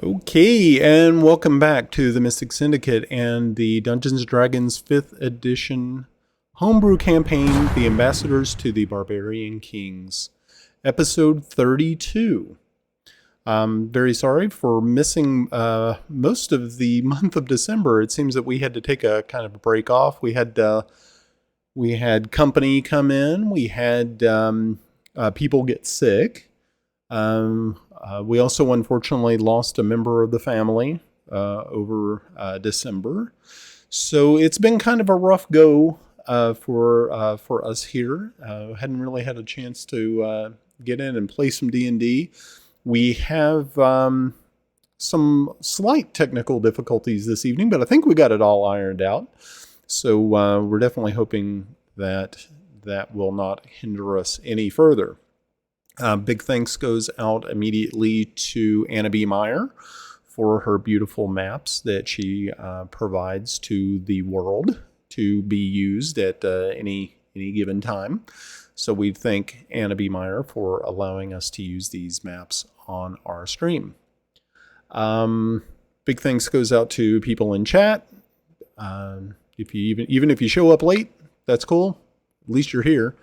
Okay, and welcome back to the Mystic Syndicate and the Dungeons & Dragons 5th edition homebrew campaign, The Ambassadors to the Barbarian Kings, episode 32. I'm very sorry for missing most of the month of December. It seems that we had to take a kind of a break off. We had company come in. We had people get sick. We also unfortunately lost a member of the family over December, so it's been kind of a rough go for us here. Hadn't really had a chance to get in and play some D&D. We have some slight technical difficulties this evening, but I think we got it all ironed out. So we're definitely hoping that that will not hinder us any further. Big thanks goes out immediately to Anna B. Meyer for her beautiful maps that she provides to the world to be used at any given time. So we thank Anna B. Meyer for allowing us to use these maps on our stream. Big thanks goes out to people in chat. If you even if you show up late, that's cool. At least you're here.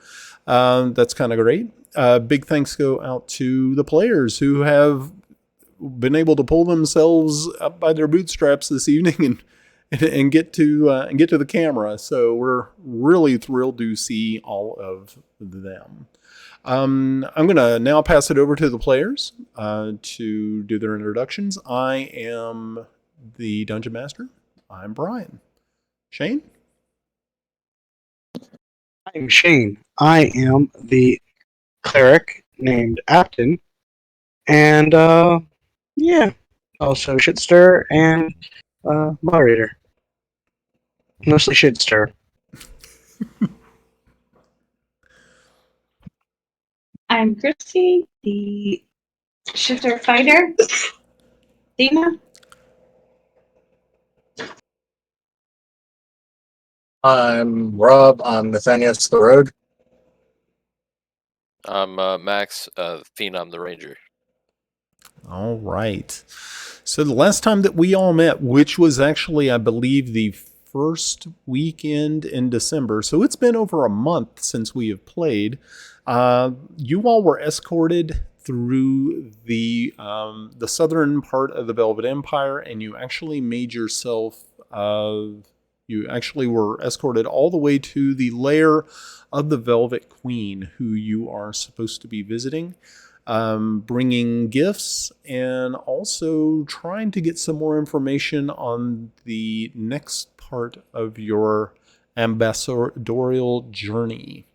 That's kind of great. Big thanks go out to the players who have been able to pull themselves up by their bootstraps this evening and get to the camera. So we're really thrilled to see all of them. I'm going to now pass it over to the players to do their introductions. I am the Dungeon Master. I'm Brian. Shane? I'm Shane. I am the cleric named Afton. And, also Shitstir and moderator. Mostly Shitstir. I'm Christy, the shifter fighter. Athena. I'm Rob. I'm Nathanius the Rogue. I'm Max. Athena, I'm the ranger. All right. So the last time that we all met, which was actually, I believe, the first weekend in December, so it's been over a month since we have played, you all were escorted through the southern part of the Velvet Empire, and you actually made yourself... you actually were escorted all the way to the lair of the Velvet Queen, who you are supposed to be visiting, bringing gifts and also trying to get some more information on the next part of your ambassadorial journey.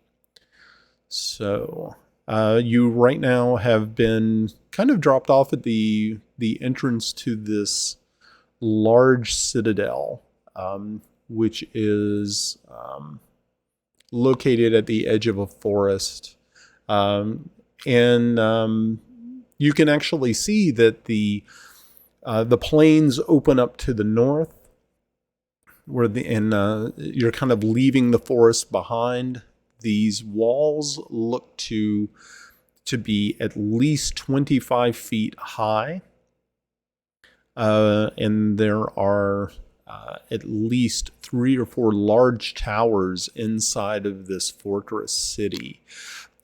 So you right now have been kind of dropped off at the entrance to this large citadel, which is located at the edge of a forest. And you can actually see that the plains open up to the north, where you're kind of leaving the forest behind. These walls look to be at least 25 feet high, and there are at least 3 or 4 large towers inside of this fortress city.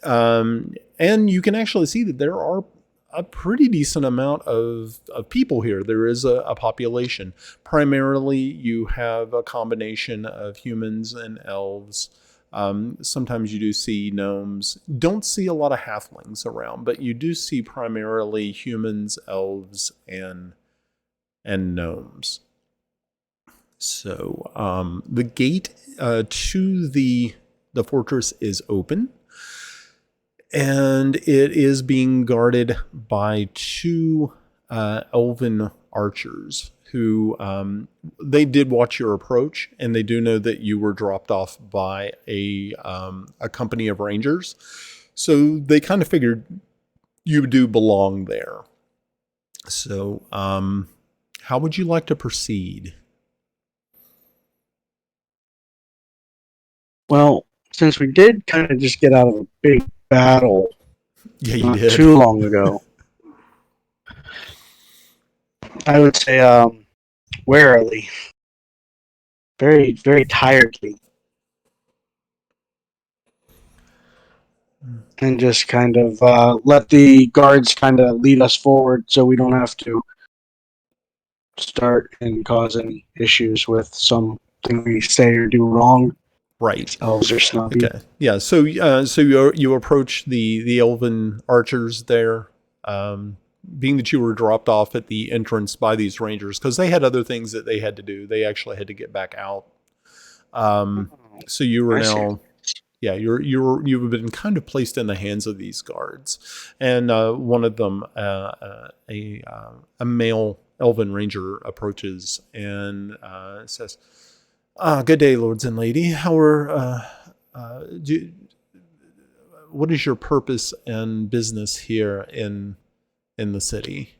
And you can actually see that there are a pretty decent amount of people here. There is a population. Primarily, you have a combination of humans and elves. Sometimes you do see gnomes. Don't see a lot of halflings around, but you do see primarily humans, elves, and gnomes. So the gate to the fortress is open, and it is being guarded by 2 elven archers who they did watch your approach, and they do know that you were dropped off by a company of rangers. So they kind of figured you do belong there. So how would you like to proceed? Well, since we did kind of just get out of a big battle Yeah, you not did. too long ago, I would say warily, very very tiredly, and just kind of let the guards kind of lead us forward, so we don't have to start and cause any issues with something we say or do wrong. Right. Elves are snobby. Okay. Yeah. So you approach the elven archers there, being that you were dropped off at the entrance by these rangers because they had other things that they had to do. They actually had to get back out. So you were I see. now, yeah, you've been kind of placed in the hands of these guards, and one of them, a male elven ranger, approaches and says, "Good day, lords and lady. How are what is your purpose and business here in the city?"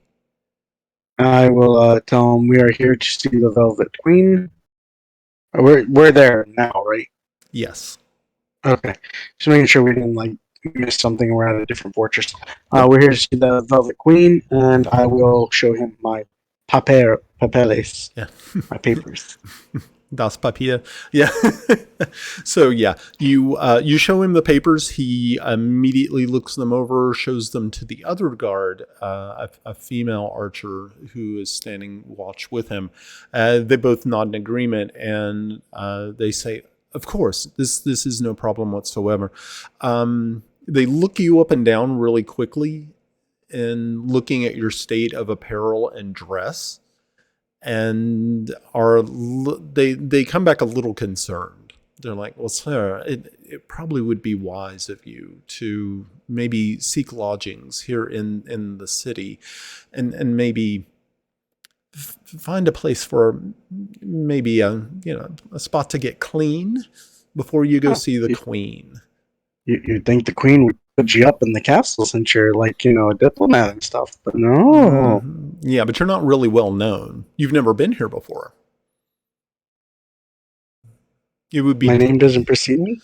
I will tell them we are here to see the Velvet Queen. We're there now, right? Yes. Okay. Just making sure we didn't like miss something. We're at a different fortress. Nope. We're here to see the Velvet Queen, and I will show him my papeles, Yeah. my papers. Das Papier. Yeah. So yeah, you show him the papers. He immediately looks them over, shows them to the other guard, a female archer who is standing watch with him. They both nod in agreement, and they say, "Of course, this is no problem whatsoever." They look you up and down really quickly, and looking at your state of apparel and dress, and they come back a little concerned. They're like, "Well, sir, it probably would be wise of you to maybe seek lodgings here in the city, and maybe find a place for maybe a spot to get clean before you go see the queen." You'd think the Queen would put you up in the castle since you're like, a diplomat and stuff, but no. Yeah, but you're not really well known. You've never been here before. It would be My name doesn't precede me?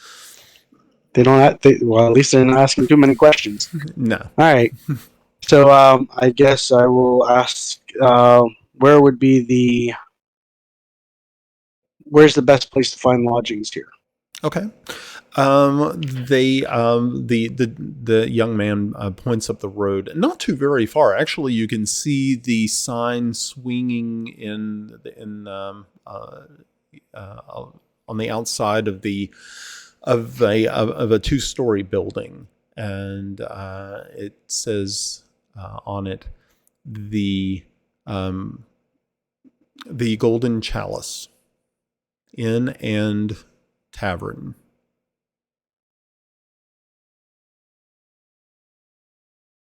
They don't well, at least they're not asking too many questions. no. All right. So I guess I will ask where's the best place to find lodgings here? Okay. The young man points up the road, not too very far. Actually, you can see the sign swinging on the outside of a two-story building, and it says on it the Golden Chalice Inn and Tavern.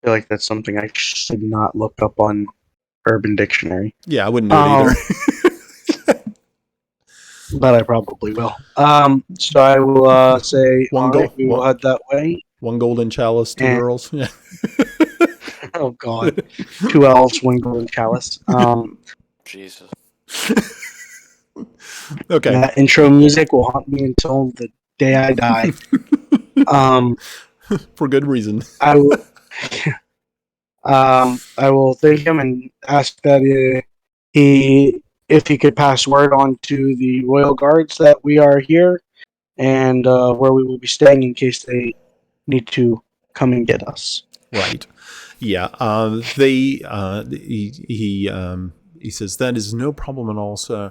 I feel like that's something I should not look up on Urban Dictionary. Yeah, I wouldn't do it either. But I probably will. So I will say, One all right, goal- we will one- head that way. One golden chalice, two And- girls. Yeah. Oh, God. 2 elves, 1 golden chalice. Jesus. Okay. That intro music will haunt me until the day I die. For good reason. I will... I will thank him and ask that if he could pass word on to the royal guards that we are here and where we will be staying in case they need to come and get us. Right. Yeah. He says that is no problem at all. So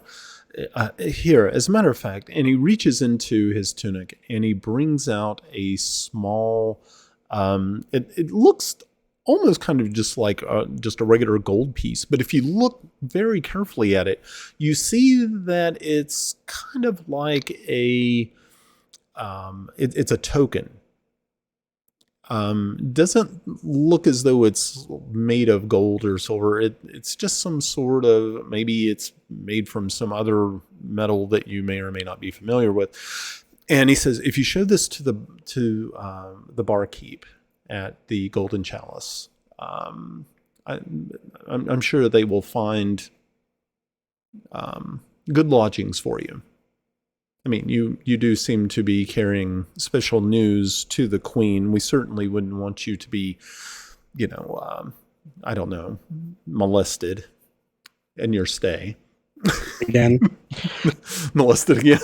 here, as a matter of fact, and he reaches into his tunic and he brings out a small. It looks almost kind of just like just a regular gold piece, but if you look very carefully at it, you see that it's kind of like it's a token. Doesn't look as though it's made of gold or silver. It's just some sort of, maybe it's made from some other metal that you may or may not be familiar with. And he says, if you show this to the barkeep at the Golden Chalice, I'm sure they will find good lodgings for you. I mean, you do seem to be carrying special news to the Queen. We certainly wouldn't want you to be, I don't know, molested. and your stay. Again. Molested again.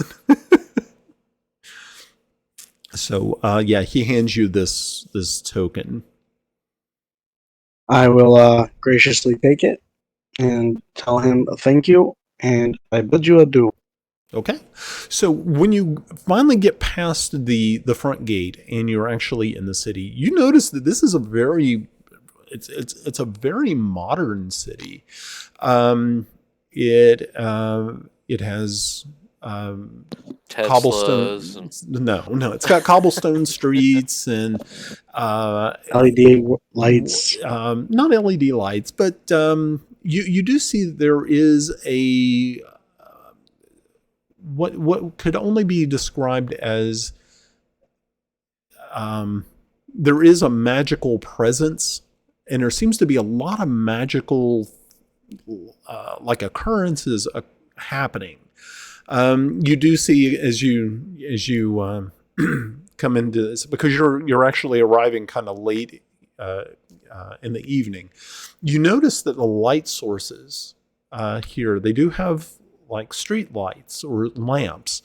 So, yeah, he hands you this token. I will graciously take it and tell him thank you, and I bid you adieu. Okay. So when you finally get past the front gate and you're actually in the city, you notice that this is a very it's a very modern city. It has cobblestone. Teslas. No, it's got cobblestone streets and LED lights. not LED lights, but you do see there is a what could only be described as there is a magical presence, and there seems to be a lot of magical like occurrences happening. You do see as you come into this, because you're actually arriving kind of late in the evening. You notice that the light sources here, they do have like street lights or lamps,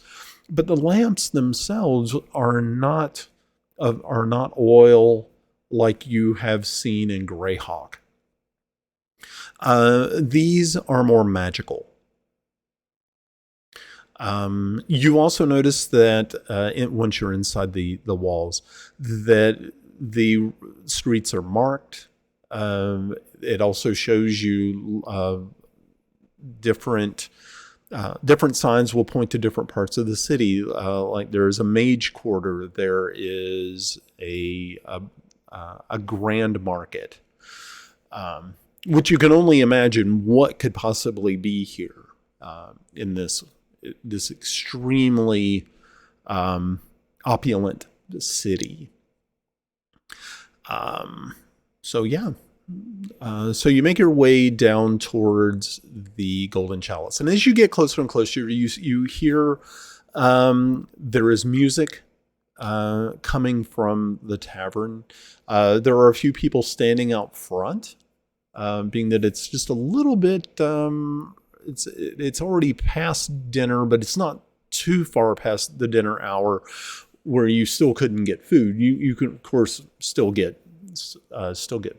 but the lamps themselves are not oil like you have seen in Greyhawk. These are more magical. You also notice that once you're inside the walls, that the streets are marked. It also shows you different signs will point to different parts of the city. Like there's a mage quarter, there is a grand market, which you can only imagine what could possibly be here in this extremely opulent city. So yeah. So you make your way down towards the Golden Chalice, and as you get closer and closer, you hear there is music coming from the tavern. There are a few people standing out front, being that it's just a little bit. It's already past dinner, but it's not too far past the dinner hour where you still couldn't get food. You can, of course, still get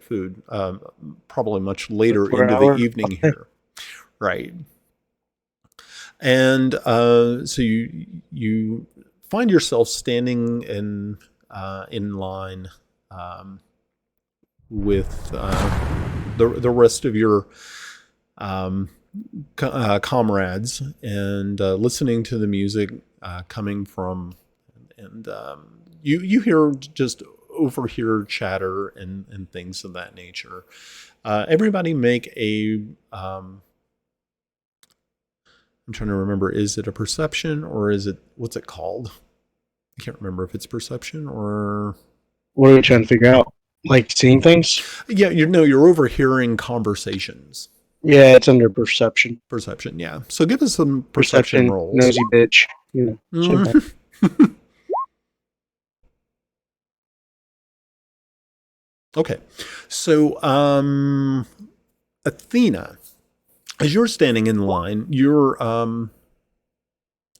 food, probably much later into the evening here, right? And so you find yourself standing in line with the rest of your comrades and listening to the music coming from, and you hear just overhear chatter and things of that nature. Everybody make a I'm trying to remember, is it a perception or is it, what's it called? I can't remember if it's perception or... What are you trying to figure out? Like seeing things? Yeah, you're overhearing conversations. Yeah, it's under perception. Perception, yeah. So give us some perception rolls. Nosy bitch. You know, Okay. So, Athena, as you're standing in line, you're,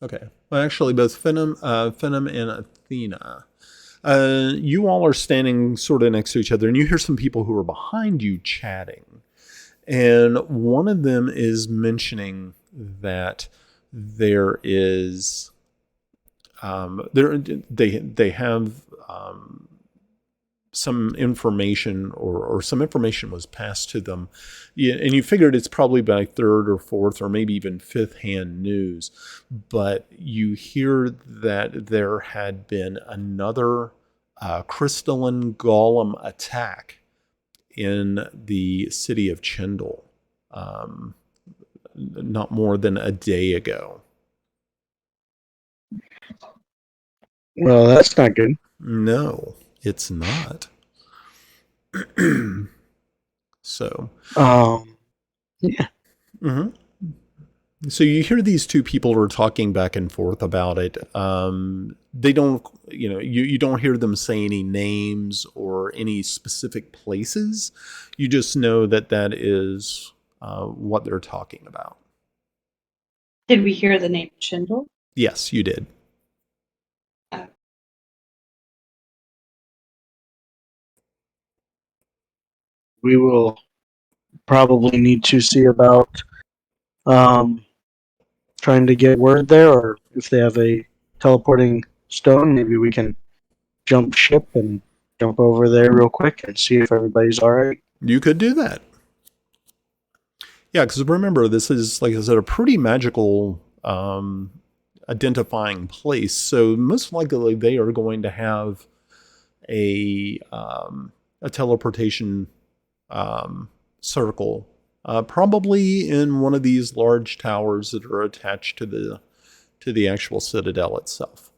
okay. Well, actually, both Venom and Athena, you all are standing sort of next to each other, and you hear some people who are behind you chatting. And one of them is mentioning that there is, they have, some information or some information was passed to them. Yeah, and you figured it's probably by third or fourth or maybe even fifth hand news. But you hear that there had been another crystalline golem attack in the city of Chindle not more than a day ago. Well, that's not good. No, it's not. So, yeah. Mm-hmm. So you hear these two people are talking back and forth about it. They don't, you don't hear them say any names or any specific places. You just know that is what they're talking about. Did we hear the name Chindle? Yes, you did. We will probably need to see about trying to get word there, or if they have a teleporting stone, maybe we can jump ship and jump over there real quick and see if everybody's all right. You could do that. Yeah, because remember, this is, like I said, a pretty magical identifying place. So most likely they are going to have a teleportation circle, probably in one of these large towers that are attached to the actual citadel itself.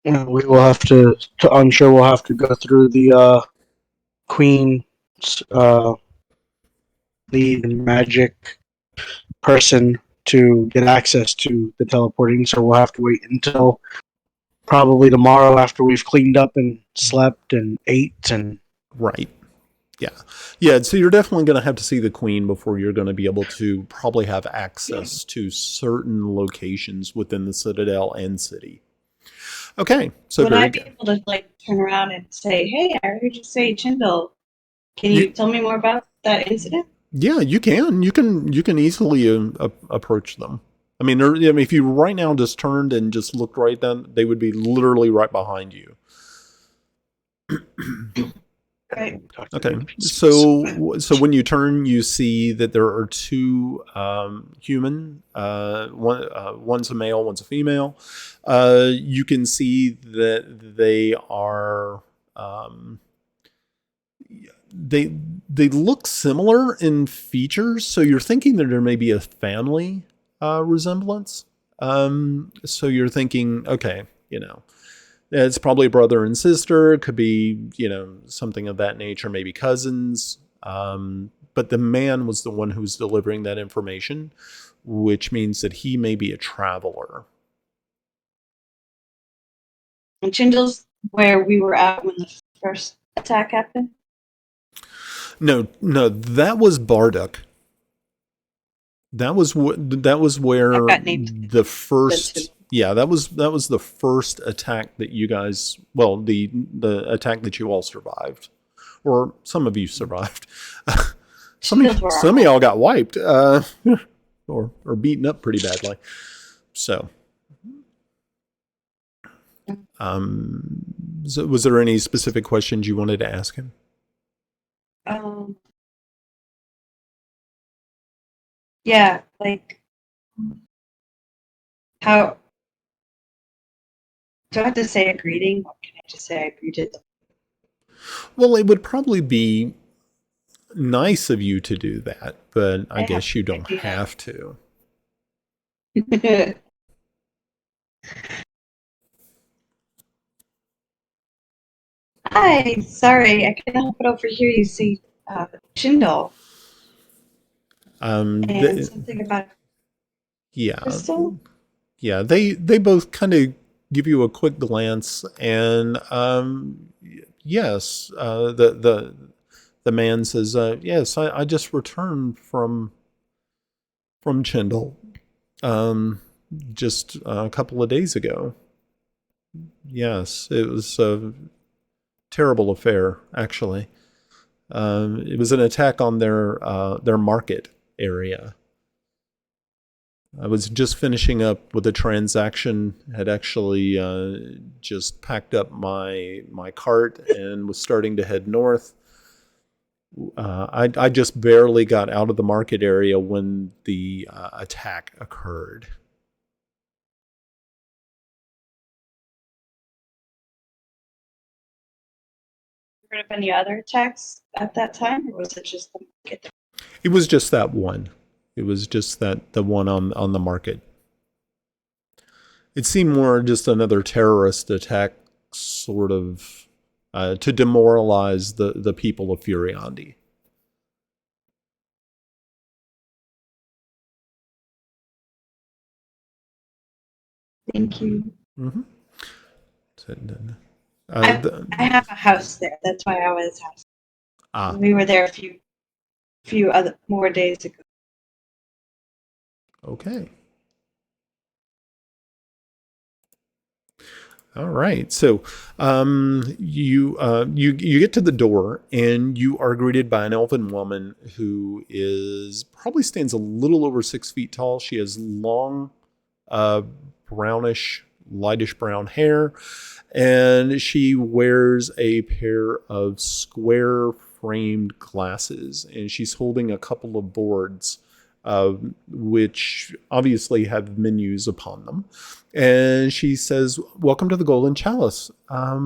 We will have to. I'm sure we'll have to go through the queen's lead magic person to get access to the teleporting. So we'll have to wait until probably tomorrow after we've cleaned up and slept and ate and. Right. Yeah. So you're definitely going to have to see the queen before you're going to be able to probably have access to certain locations within the citadel and city. Okay. So Would very I be good. able to turn around and say, "Hey, I heard you say Chindle. Can you tell me more about that incident?" Yeah, you can. You can easily approach them. I mean, if you right now just turned and just looked right then, they would be literally right behind you. Right. Okay. So when you turn, you see that there are two human. One's a male, one's a female. You can see that they are. They look similar in features, so you're thinking that there may be a family resemblance. So you're thinking, okay, it's probably a brother and sister. It could be, something of that nature, maybe cousins. But the man was the one who was delivering that information, which means that he may be a traveler. And Chindle's where we were at when the first attack happened. No, that was Bardock. That was where the first. Yeah, that was the first attack that you guys. Well, the attack that you all survived, or some of you survived. some of y'all got wiped, or beaten up pretty badly. So, so was there any specific questions you wanted to ask him? Yeah, how do I have to say a greeting, or can I just say I greeted them? Well, it would probably be nice of you to do that, but I guess you don't have to. Hi, sorry, I couldn't help but overhear you say Chindle. And something about crystal? Yeah, they both kind of give you a quick glance, and yes, the man says, yes, I just returned from Chindle, just a couple of days ago. Yes, it was a terrible affair, actually. It was an attack on their market area. I was just finishing up with a transaction, had actually just packed up my cart and was starting to head north. I just barely got out of the market area when the attack occurred. Heard of any other attacks at that time, or was it just the market? It was just that one. It was just the one on the market. It seemed more just another terrorist attack, sort of, to demoralize the people of Furiandi. Thank you. Mm-hmm. I have a house there. That's why I was asking. We were there a few other more days ago. Okay. All right. So you get to the door and you are greeted by an elven woman who is probably stands a little over 6 feet tall. She has long, brownish, lightish brown hair, and she wears a pair of square framed glasses, and she's holding a couple of boards, which obviously have menus upon them. And she says, "Welcome to the Golden Chalice. How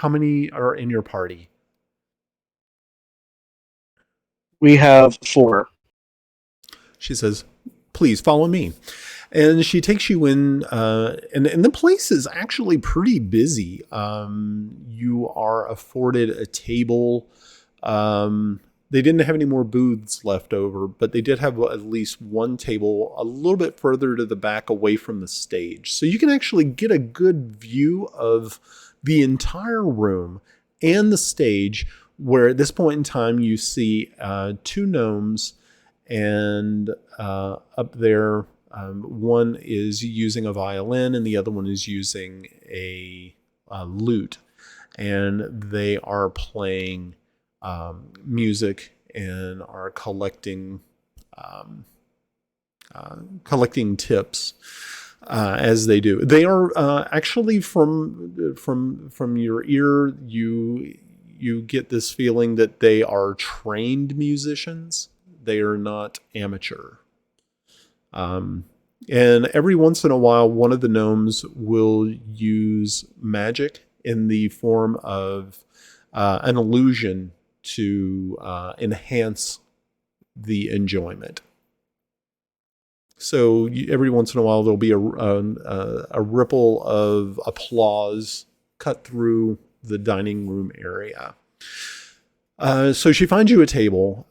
many are in your party?" We have 4. She says, "Please follow me." And she takes you in, and the place is actually pretty busy. You are afforded a table. They didn't have any more booths left over, but they did have at least one table a little bit further to the back away from the stage. So you can actually get a good view of the entire room and the stage, where at this point in time you see 2 gnomes, and up there, one is using a violin and the other one is using a lute, and they are playing music and are collecting tips as they do. They are actually from your ear, you get this feeling that they are trained musicians. They are not amateur. And every once in a while, one of the gnomes will use magic in the form of an illusion to enhance the enjoyment. So every once in a while, there'll be a ripple of applause cut through the dining room area. So she finds you a table.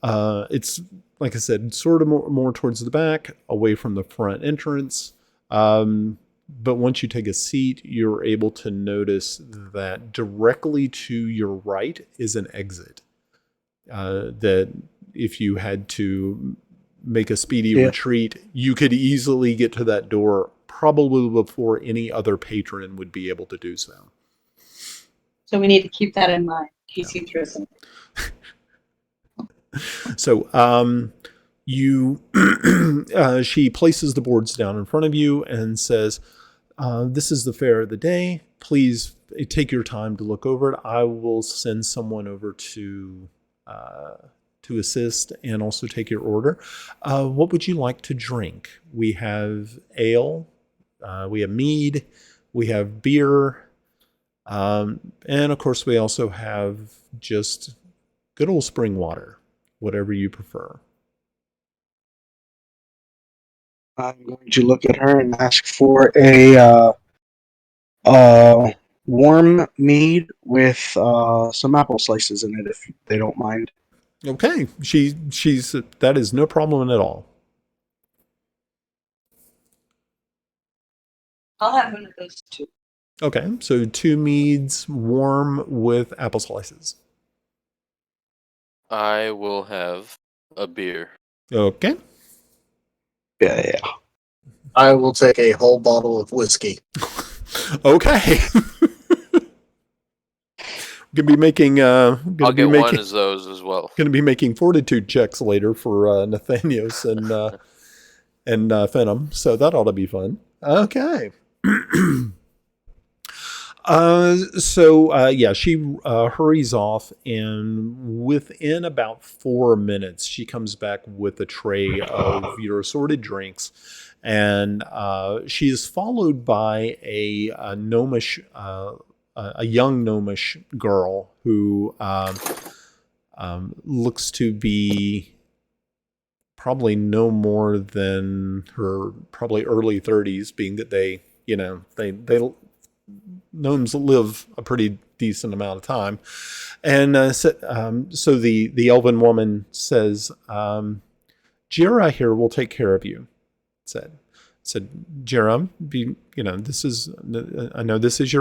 It's, like I said, sort of more towards the back, away from the front entrance. But once you take a seat, you're able to notice that directly to your right is an exit. That if you had to make a speedy retreat, you could easily get to that door, probably before any other patron would be able to do so. So we need to keep that in mind in case he throws something. So she places the boards down in front of you and says, "This is the fare of the day. Please take your time to look over it. I will send someone over to assist and also take your order. What would you like to drink? We have ale, we have mead, we have beer, and of course we also have just good old spring water, whatever you prefer." I'm going to look at her and ask for a warm mead with some apple slices in it, if they don't mind. Okay, she's that is no problem at all. I'll have one of those too. Okay, so 2 meads, warm with apple slices. I will have a beer. Okay. Yeah. I will take a whole bottle of whiskey. Okay. Gonna be making. I'll get one of those as well. Gonna be making fortitude checks later for Nathanios and Venom, so that ought to be fun. Okay. She hurries off, and within about 4 minutes, she comes back with a tray of your assorted drinks, and she is followed by a gnomish, a young gnomish girl who looks to be probably no more than her probably early 30s, being that they gnomes live a pretty decent amount of time. And so the elven woman says, "Jira here will take care of you," said, Jira, I know this is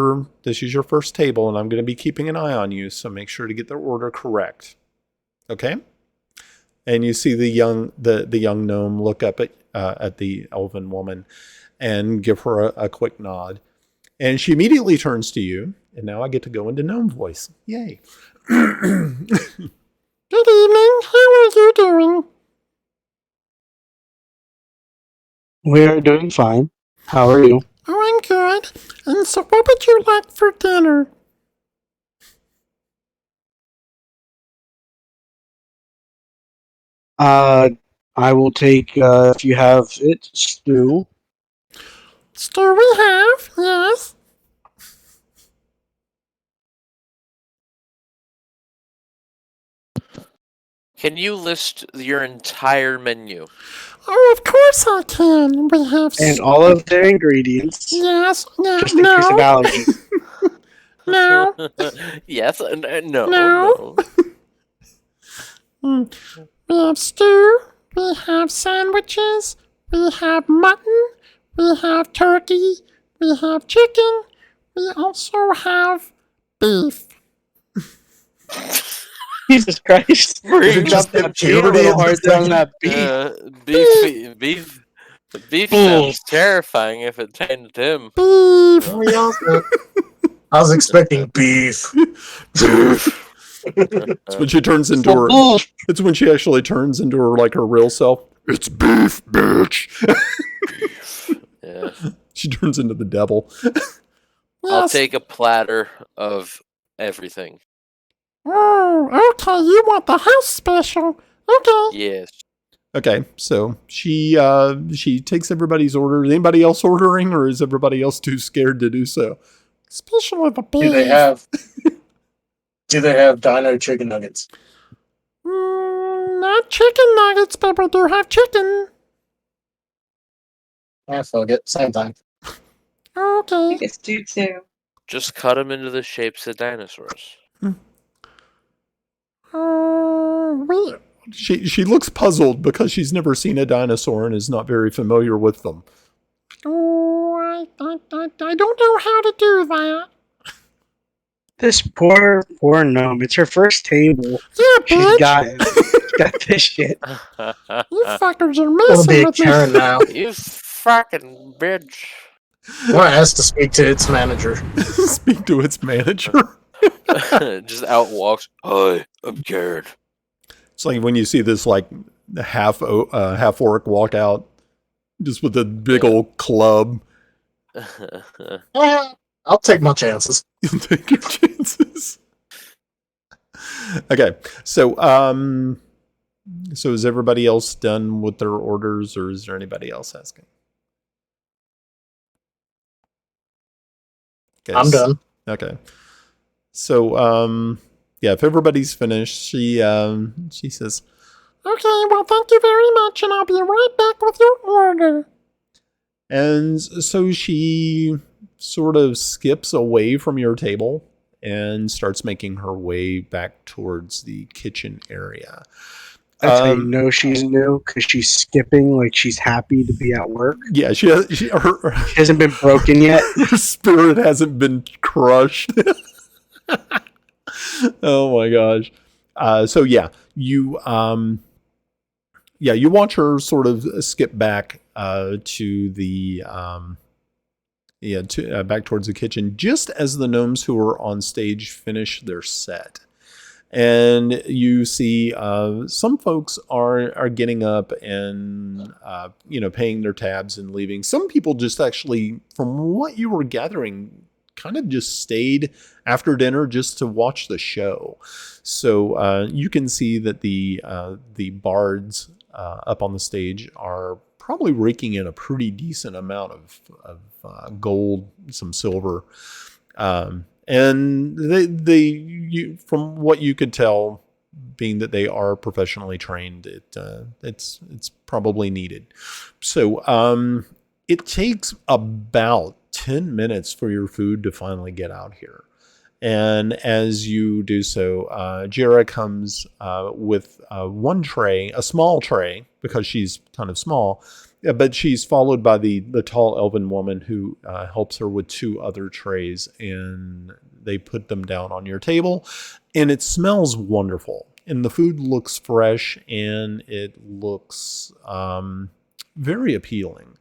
your first table, and I'm going to be keeping an eye on you, so make sure to get the order correct. Okay? And you see the young gnome look up at the elven woman and give her a quick nod. And she immediately turns to you, and now I get to go into gnome voice. Yay. Good evening. How are you doing? We're doing fine. How are you? Oh, I'm good. And so what would you like for dinner? I will take, if you have it, stew. Stew we have, yes. Can you list your entire menu? Oh, of course I can. We have... And all of their ingredients. Yes. No. Just in case of allergy. No. Yes. No. No. We have stew. We have sandwiches. We have mutton. We have turkey. We have chicken. We also have beef. Jesus Christ. Bring Just up that puberty little in hard the on that beef. Beef sounds terrifying if it tainted him. Beef. I was expecting beef. It's when she turns into her. It's when she actually turns into her real self. It's beef, bitch. Yeah. She turns into the devil. I'll take a platter of everything. Oh, okay. You want the house special? Okay. Yes. Okay, so she takes everybody's orders. Anybody else ordering, or is everybody else too scared to do so? Especially the beef. Do they have dino chicken nuggets? Not chicken nuggets, but we do have chicken. Yeah, fuck it. Same time. I Okay. think it's due to. Just cut them into the shapes of dinosaurs. She looks puzzled because she's never seen a dinosaur and is not very familiar with them. Oh, I don't know how to do that. This poor gnome. It's her first table. Yeah, She's bitch. got this shit. You fuckers are It'll messing be a with me. Karen now. You fucking bitch. I want to ask to speak to its manager. Speak to its manager. Just out walks. Hi, I'm Karen. It's like when you see this half orc walk out, just with a big old club. I'll take my chances. You'll take your chances. Okay, so is everybody else done with their orders, or is there anybody else asking? Okay, I'm done. Okay, so yeah, if everybody's finished, she says, "Okay, well, thank you very much, and I'll be right back with your order." And so she sort of skips away from your table and starts making her way back towards the kitchen area. That's how you know she's new, because she's skipping like she's happy to be at work. Yeah, she hasn't been broken yet. Her spirit hasn't been crushed. Oh my gosh. So yeah, you watch her sort of skip back to the back towards the kitchen just as the gnomes who are on stage finish their set. And you see some folks are getting up and paying their tabs and leaving. Some people just actually, from what you were gathering, kind of just stayed after dinner just to watch the show. So you can see that the bards up on the stage are probably raking in a pretty decent amount of gold, some silver, and they from what you could tell, being that they are professionally trained, it's probably needed. So it takes about 10 minutes for your food to finally get out here. And as you do so, Jira comes with one tray, a small tray, because she's kind of small, Yeah, but she's followed by the tall elven woman who helps her with 2 other trays, and they put them down on your table, and it smells wonderful, and the food looks fresh, and it looks very appealing.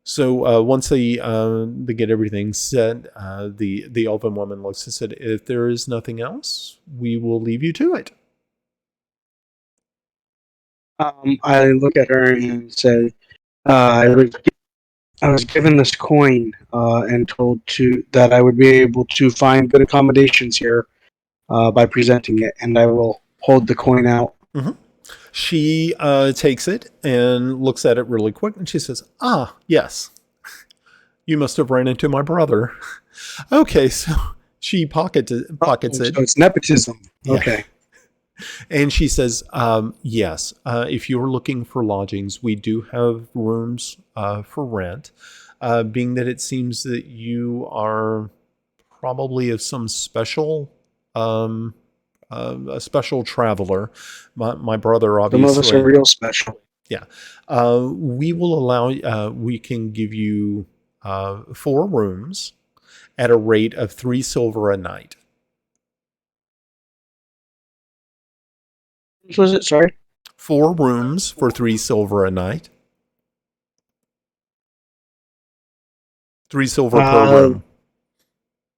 So once they get everything set, the elven woman looks and said, "If there is nothing else, we will leave you to it." I look at her and say, I was given this coin and told that I would be able to find good accommodations here by presenting it, and I will hold the coin out. Mm-hmm. She takes it and looks at it really quick, and she says, "Ah, yes. You must have ran into my brother." Okay, so she pockets it. So it's nepotism. Yeah. Okay. And she says, yes, if you're looking for lodgings, we do have rooms for rent. Being that it seems that you are probably of some special, a special traveler. My brother, obviously. Some of us are real special. Yeah. We will allow, we can give you 4 rooms at a rate of 3 silver a night. What was it? Sorry? 4 rooms for 3 silver a night. 3 silver per room.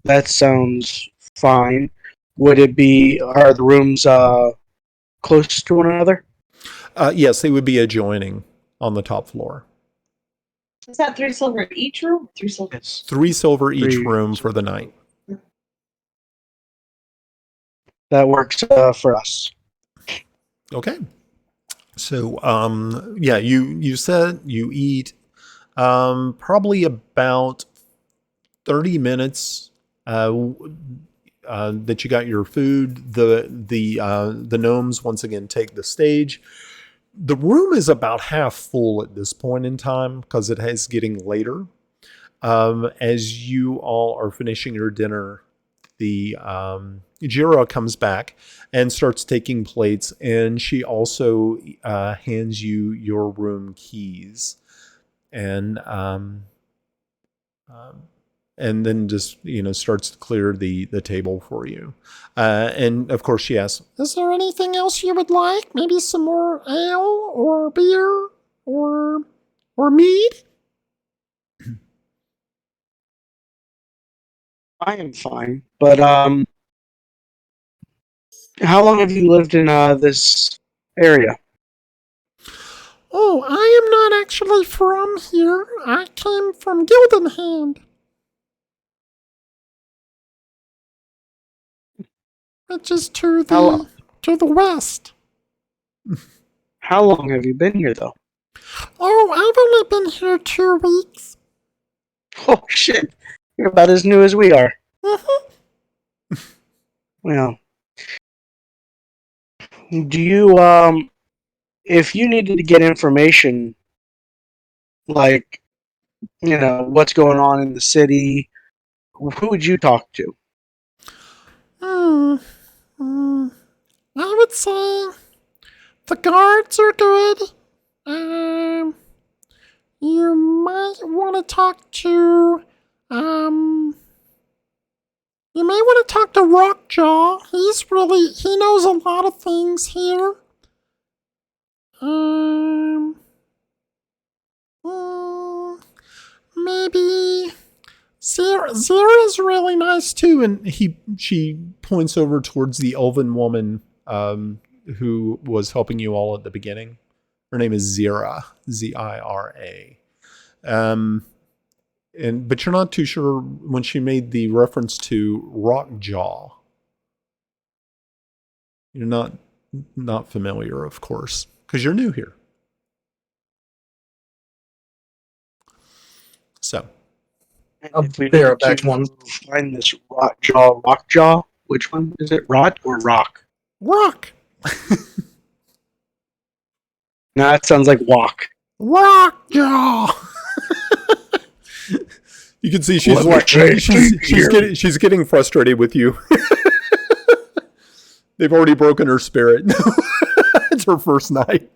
That sounds fine. Are the rooms close to one another? Yes, they would be adjoining on the top floor. Is that 3 silver each room? 3 silver. Yes. 3 silver each 3 room for the night. That works for us. Okay. So, yeah, you said you eat probably about 30 minutes that you got your food. The gnomes once again take the stage. The room is about half full at this point in time because it is getting later. As you all are finishing your dinner, the Jira comes back and starts taking plates, and she also hands you your room keys, and then just starts to clear the table for you. And of course, she asks, "Is there anything else you would like? Maybe some more ale or beer or mead?" I am fine, but how long have you lived in this area? "Oh, I am not actually from here. I came from Gildenhand, which is to the west." How long have you been here, though? "Oh, I've only been here 2 weeks." Oh, shit. You're about as new as we are. Mm-hmm. Well, do you, if you needed to get information, like, what's going on in the city, who would you talk to? I would say the guards are good. You might want to talk to, you may want to talk to Rockjaw. He knows a lot of things here. Maybe Zira's really nice too. And she points over towards the elven woman, who was helping you all at the beginning. Her name is Zira, Zira. But you're not too sure when she made the reference to Rockjaw. You're not familiar, of course, because you're new here. So, I'll if we be right need back. to One. find this Rockjaw, which one is it? Rot or Rock? Rock. No, that sounds like walk. Rockjaw. You can see she's getting frustrated with you. They've already broken her spirit. It's her first night.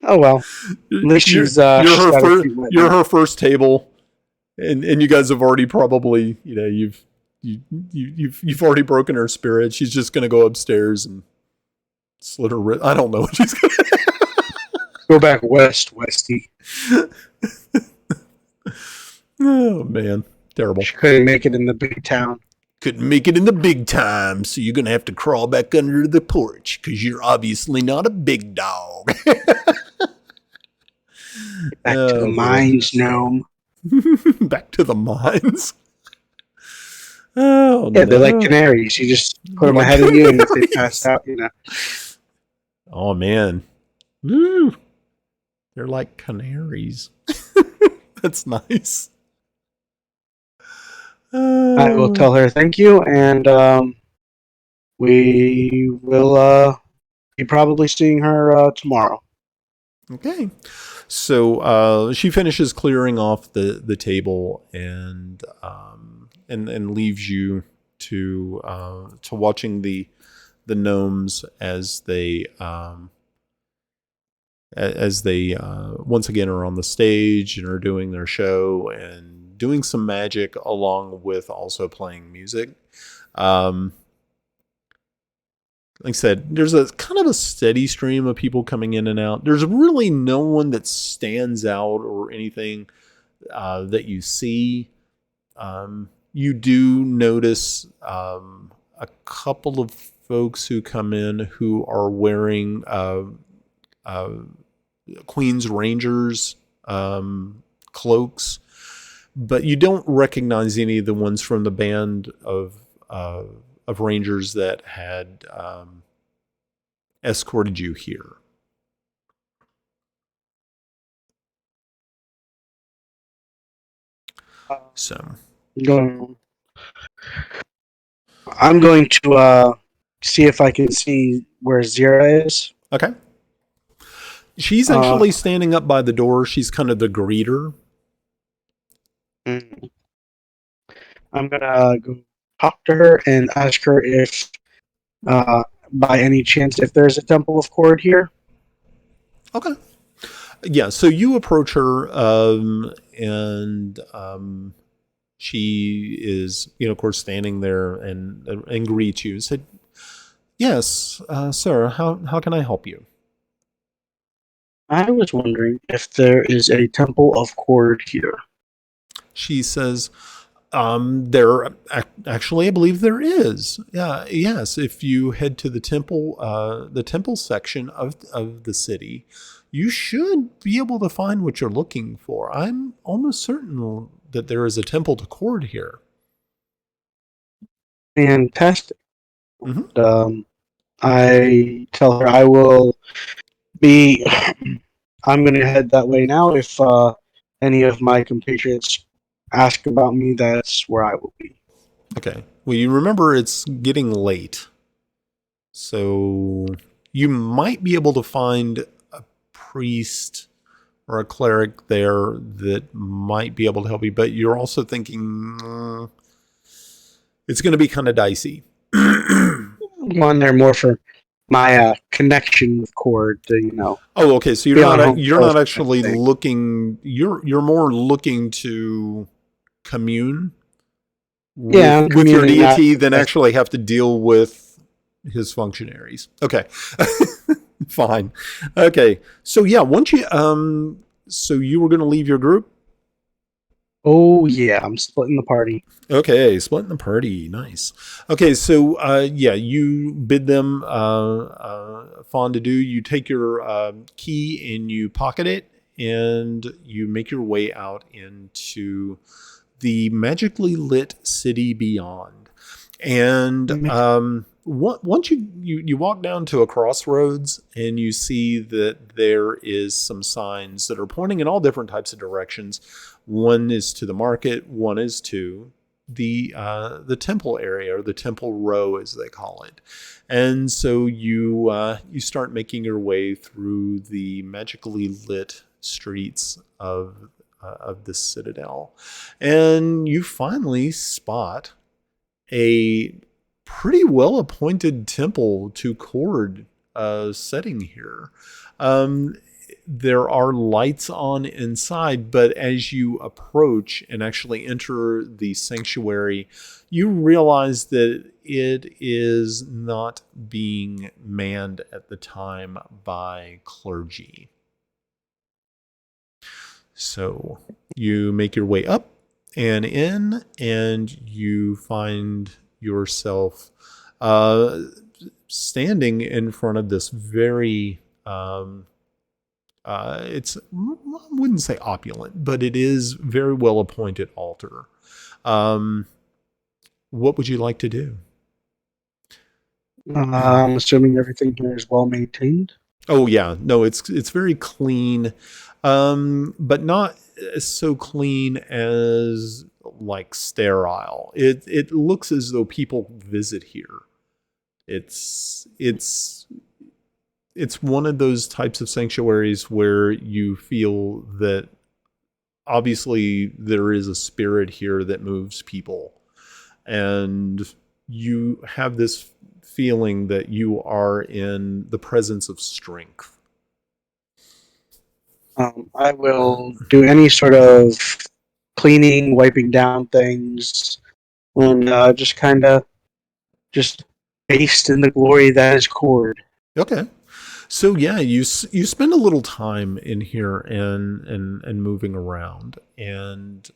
Oh well. At least she's got a cute wet You're nose. her first table, and you guys have already probably you've already broken her spirit. She's just gonna go upstairs and slit her wrist. I don't know what she's gonna. Go back west, Westy. Oh man, terrible. She couldn't make it in the big town. Couldn't make it in the big time, so you're gonna have to crawl back under the porch because you're obviously not a big dog. Back to the mines, gnome. Back to the mines. Oh Yeah, no. they're like canaries. You just put them ahead of you, and if they pass out, Oh man. Woo. They're like canaries. That's nice. I will tell her thank you, and we will be probably seeing her tomorrow. Okay. So she finishes clearing off the table and leaves you to watching the gnomes as they once again are on the stage and are doing their show and doing some magic along with also playing music. Like I said, there's a kind of a steady stream of people coming in and out. There's really no one that stands out or anything that you see. You do notice a couple of folks who come in who are wearing Queen's Rangers cloaks, but you don't recognize any of the ones from the band of Rangers that had escorted you here. So I'm going to see if I can see where Zira is. okay, she's actually standing up by the door. She's kind of the greeter. I'm gonna go talk to her and ask her if, by any chance, if there's a Temple of Cord here. Okay. Yeah, so you approach her, and she is, of course, standing there and greets you and said, "Yes, sir, how can I help you?" I was wondering if there is a Temple of Cord here. She says, there actually, I believe there is. Yes, if you head to the temple section of the city, you should be able to find what you're looking for. I'm almost certain that there is a temple to Cord here. Fantastic. Mm-hmm. I tell her I will be. I'm going to head that way now. If any of my compatriots ask about me, that's where I will be. Okay. Well, you remember it's getting late, so you might be able to find a priest or a cleric there that might be able to help you, but you're also thinking it's going to be kind of dicey. I'm going there more for my connection with Cord, Oh, okay. So you're not actually looking. You're more looking to commune with your deity than actually have to deal with his functionaries. Okay. Fine. Okay. So yeah, once you so you were going to leave your group? Oh yeah, I'm splitting the party. Okay, splitting the party. Nice. Okay, so yeah, you bid them fond adieu. You take your key and you pocket it, and you make your way out into the magically lit city beyond. And once you walk down to a crossroads and you see that there is some signs that are pointing in all different types of directions. One is to the market, one is to the temple area, or the temple row as they call it. And so you start making your way through the magically lit streets of the citadel, and you finally spot a pretty well appointed temple to Cord setting here. there are lights on inside, but as you approach and actually enter the sanctuary, you realize that it is not being manned at the time by clergy. So you make your way up and in, and you find yourself standing in front of this very it's, I wouldn't say opulent, but it is very well appointed altar. What would you like to do? I'm assuming everything here is well maintained. Oh yeah, no, it's very clean, but not so clean as like sterile. It looks as though people visit here. It's one of those types of sanctuaries where you feel that obviously there is a spirit here that moves people, and you have this feeling that you are in the presence of strength. I will do any sort of cleaning, wiping down things, and just kind of just based in the glory that is Cord. Okay. So yeah, you spend a little time in here and moving around, and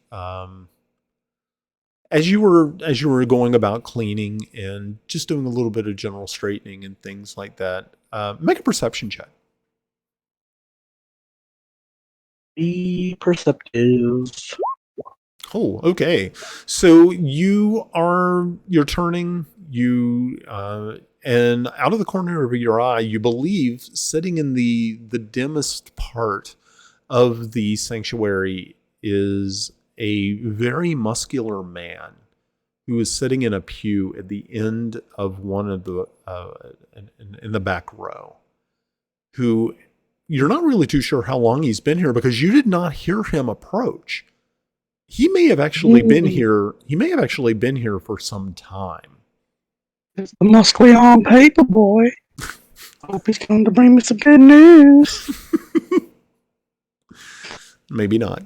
as you were going about cleaning and just doing a little bit of general straightening and things like that, make a perception check. Be perceptive. Oh, okay. So you're turning, and out of the corner of your eye, you believe sitting in the dimmest part of the sanctuary is a very muscular man who is sitting in a pew at the end of one of the in the back row, who you're not really too sure how long he's been here because you did not hear him approach. He may have actually been here. He may have actually been here for some time. It's the muscly on paper boy. Hope he's coming to bring me some good news. Maybe not.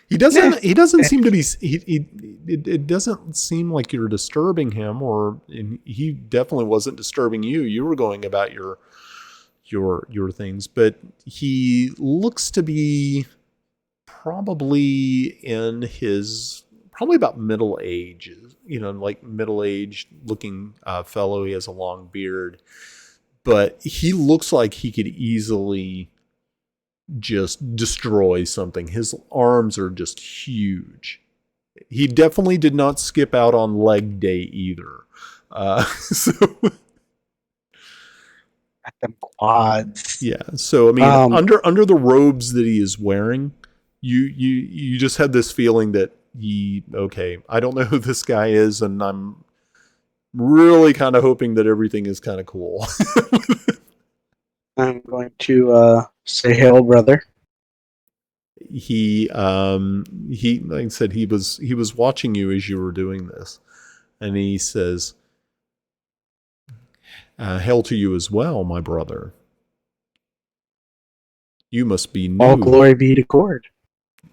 He doesn't. He doesn't seem to be. It doesn't seem like you're disturbing him, or he definitely wasn't disturbing you. You were going about your things, but he looks to be probably probably about middle age. You know, like middle-aged looking fellow. He has a long beard, but he looks like he could easily just destroy something. His arms are just huge. He definitely did not skip out on leg day either. So At them quads. yeah. So I mean, under the robes that he is wearing, you just had this feeling that okay, I don't know who this guy is, and I'm really kind of hoping that everything is kind of cool. I'm going to say hail, brother. He like I said, he was watching you as you were doing this, and he says, hail to you as well, my brother. You must be new. All glory be to Cord.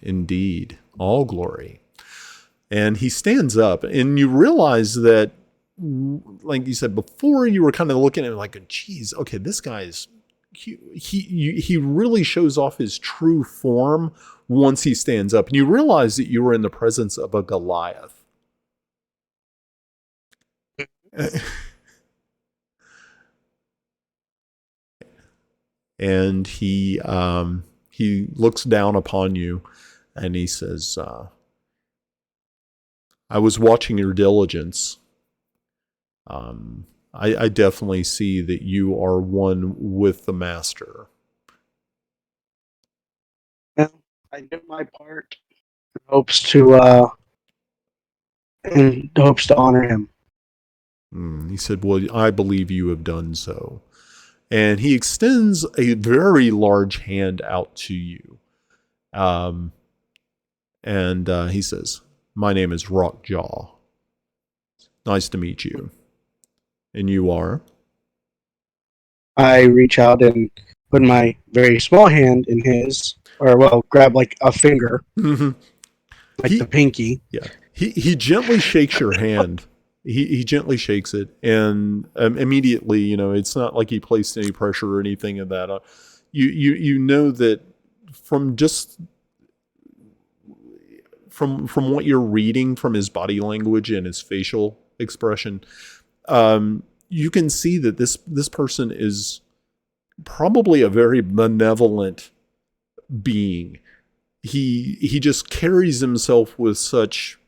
Indeed, all glory. And he stands up, and you realize that, like you said before, you were kind of looking at him like, geez, okay, this guy's he really shows off his true form once he stands up, and you realize that you were in the presence of a Goliath. And he looks down upon you, and he says, I was watching your diligence. I definitely see that you are one with the master. Well, I did my part. Hopes to honor him. He said, well, I believe you have done so. And he extends a very large hand out to you. And he says, my name is Rockjaw. Nice to meet you. And you are? I reach out and put my very small hand in his, or well, grab like a finger, Mhm. like the pinky. Yeah. He gently shakes your hand. He gently shakes it, and immediately, it's not like he placed any pressure or anything of that. You know that from just from what you're reading from his body language and his facial expression, you can see that this person is probably a very benevolent being. He just carries himself with such.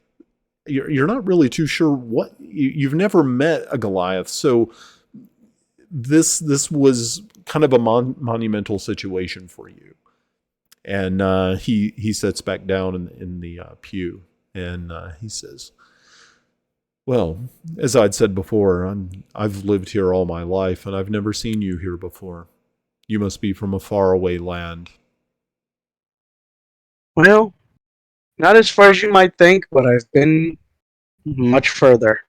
You're not really too sure what you've never met a Goliath, so this was kind of a monumental situation for you. And he sits back down in the pew, and he says, "Well, as I'd said before, I've lived here all my life, and I've never seen you here before. You must be from a faraway land." Well, not as far as you might think, but I've been much further.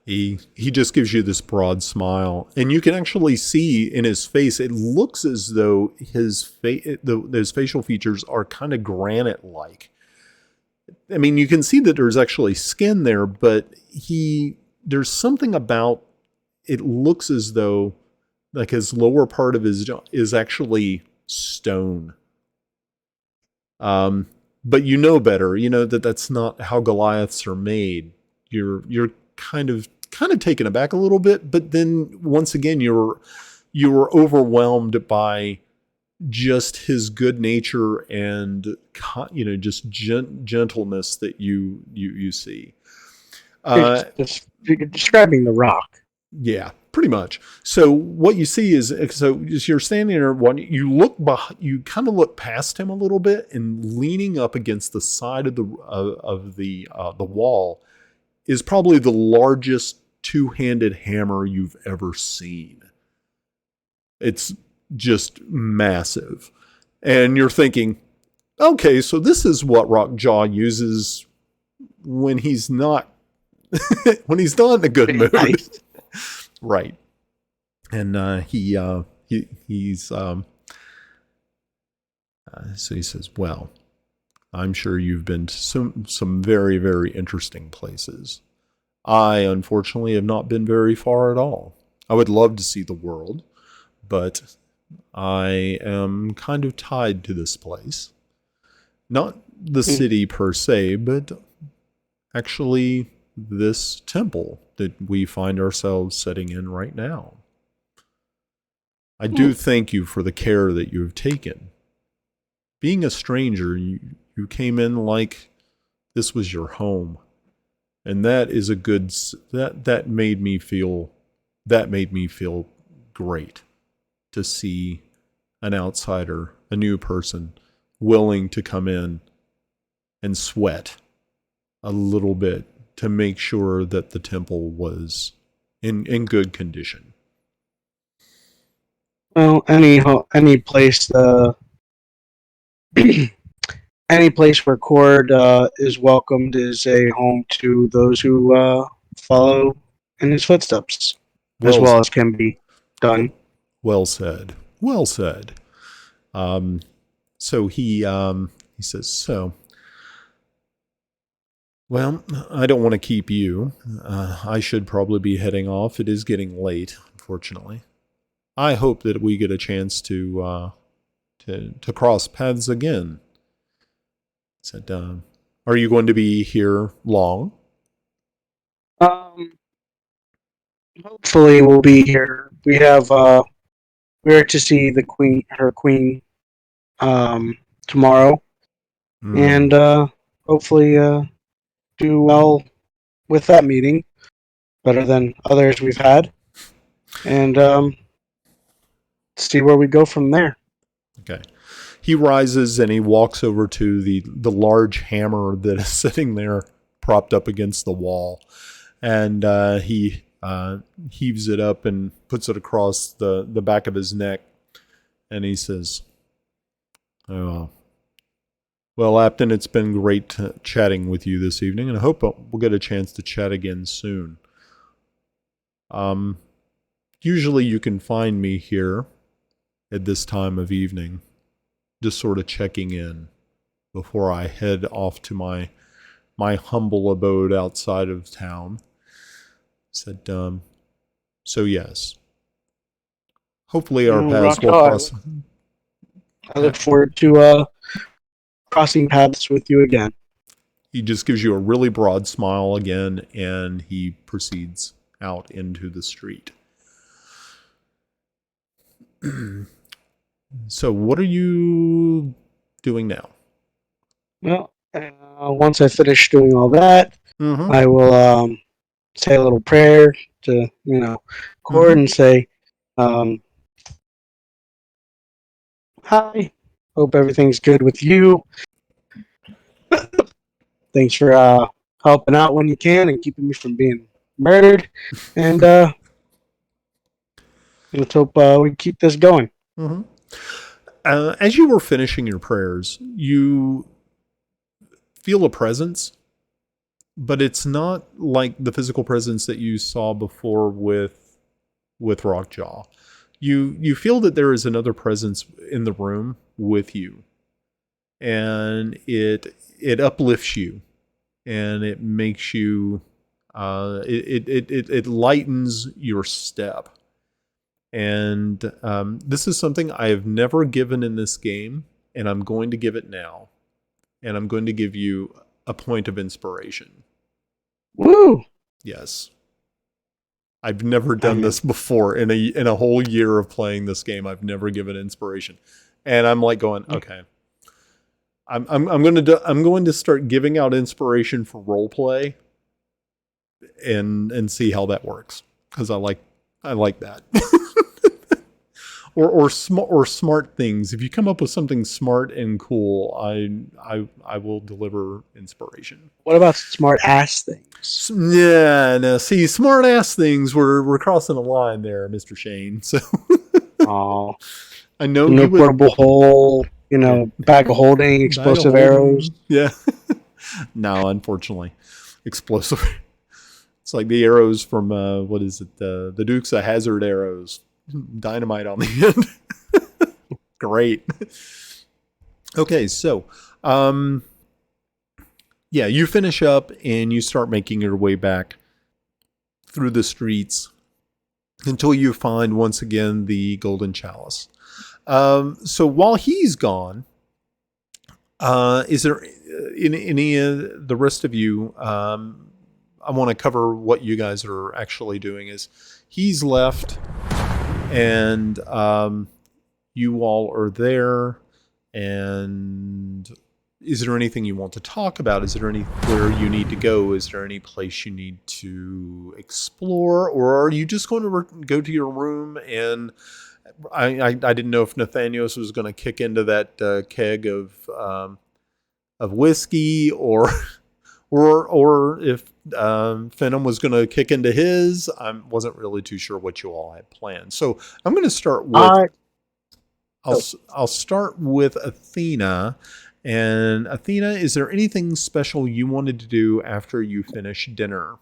He just gives you this broad smile, and you can actually see in his face, it looks as though his those facial features are kind of granite-like. I mean, you can see that there's actually skin there, but there's something about it looks as though like his lower part of his jaw is actually stone. But you know better. You know that that's not how Goliaths are made. You're kind of taken aback a little bit, but then once again you were overwhelmed by just his good nature and just gentleness that you see. You're describing the rock. Yeah, pretty much. So what you see is, as you're standing there, you kind of look past him a little bit, and leaning up against the side of the wall is probably the largest two-handed hammer you've ever seen. It's just massive. And you're thinking, okay, so this is what Rockjaw uses when he's not when he's not in a good mood. Nice. Right. And he's so he says, "Well, I'm sure you've been to some very, very interesting places. I, unfortunately, have not been very far at all. I would love to see the world, but I am kind of tied to this place. Not the city per se, but actually this temple that we find ourselves sitting in right now. I do thank you for the care that you have taken. Being a stranger, you came in like this was your home. And that is a good, that made me feel great to see an outsider, a new person, willing to come in and sweat a little bit to make sure that the temple was in good condition." Well, any place any place where Cord is welcomed is a home to those who follow in his footsteps, as well as can be done. Well said. Well said. So he says, "So, well, I don't want to keep you. I should probably be heading off. It is getting late, unfortunately. I hope that we get a chance to cross paths again." He said, "Are you going to be here long?" Hopefully we'll be here. We're to see her queen, tomorrow, and hopefully do well with that meeting, better than others we've had, and see where we go from there. Okay. He rises and he walks over to the large hammer that is sitting there propped up against the wall. And he heaves it up and puts it across the back of his neck. And he says, "Oh, well, Apton, it's been great chatting with you this evening. And I hope we'll get a chance to chat again soon. Usually you can find me here at this time of evening, just sort of checking in before I head off to my humble abode outside of town. Said, so yes. Hopefully our paths will cross. I look forward to crossing paths with you again. He just gives you a really broad smile again, and he proceeds out into the street. So what are you doing now? Well, once I finish doing all that, Mm-hmm. I will say a little prayer to, Cord and say, hi, hope everything's good with you. Thanks for helping out when you can and keeping me from being murdered. And let's hope we keep this going. Mm-hmm. As you were finishing your prayers, you feel a presence, but it's not like the physical presence that you saw before with Rockjaw. You feel that there is another presence in the room with you, and it uplifts you, and it makes you it lightens your step. And this is something I have never given in this game, and I'm going to give it now. And I'm going to give you a point of inspiration. Woo! Yes. I've never done this before in a whole year of playing this game. I've never given inspiration, and I'm like going, okay. I'm going to start giving out inspiration for role play, and see how that works, because I like that. or smart things. If you come up with something smart and cool, I will deliver inspiration. What about smart ass things? Yeah, no. See, smart ass things. We're crossing a line there, Mr. Shane. So, I know you would, portable hole. Bag of holding, explosive arrows. Yeah. No, unfortunately, explosive. It's like the arrows from what is it? The Dukes of Hazzard arrows. Dynamite on the end. Great. Okay, so yeah, you finish up and you start making your way back through the streets until you find once again the Golden Chalice. So while he's gone, is there any the rest of you? I want to cover what you guys are actually doing. Is he's left, and you all are there, and is there anything you want to talk about? Is there anywhere you need to go? Is there any place you need to explore? Or are you just going to go to your room? And I didn't know if Nathanios was going to kick into that keg of whiskey, or if Venom was going to kick into his. I wasn't really too sure what you all had planned. So I'm going to start with I'll start with Athena. And Athena, is there anything special you wanted to do after you finish dinner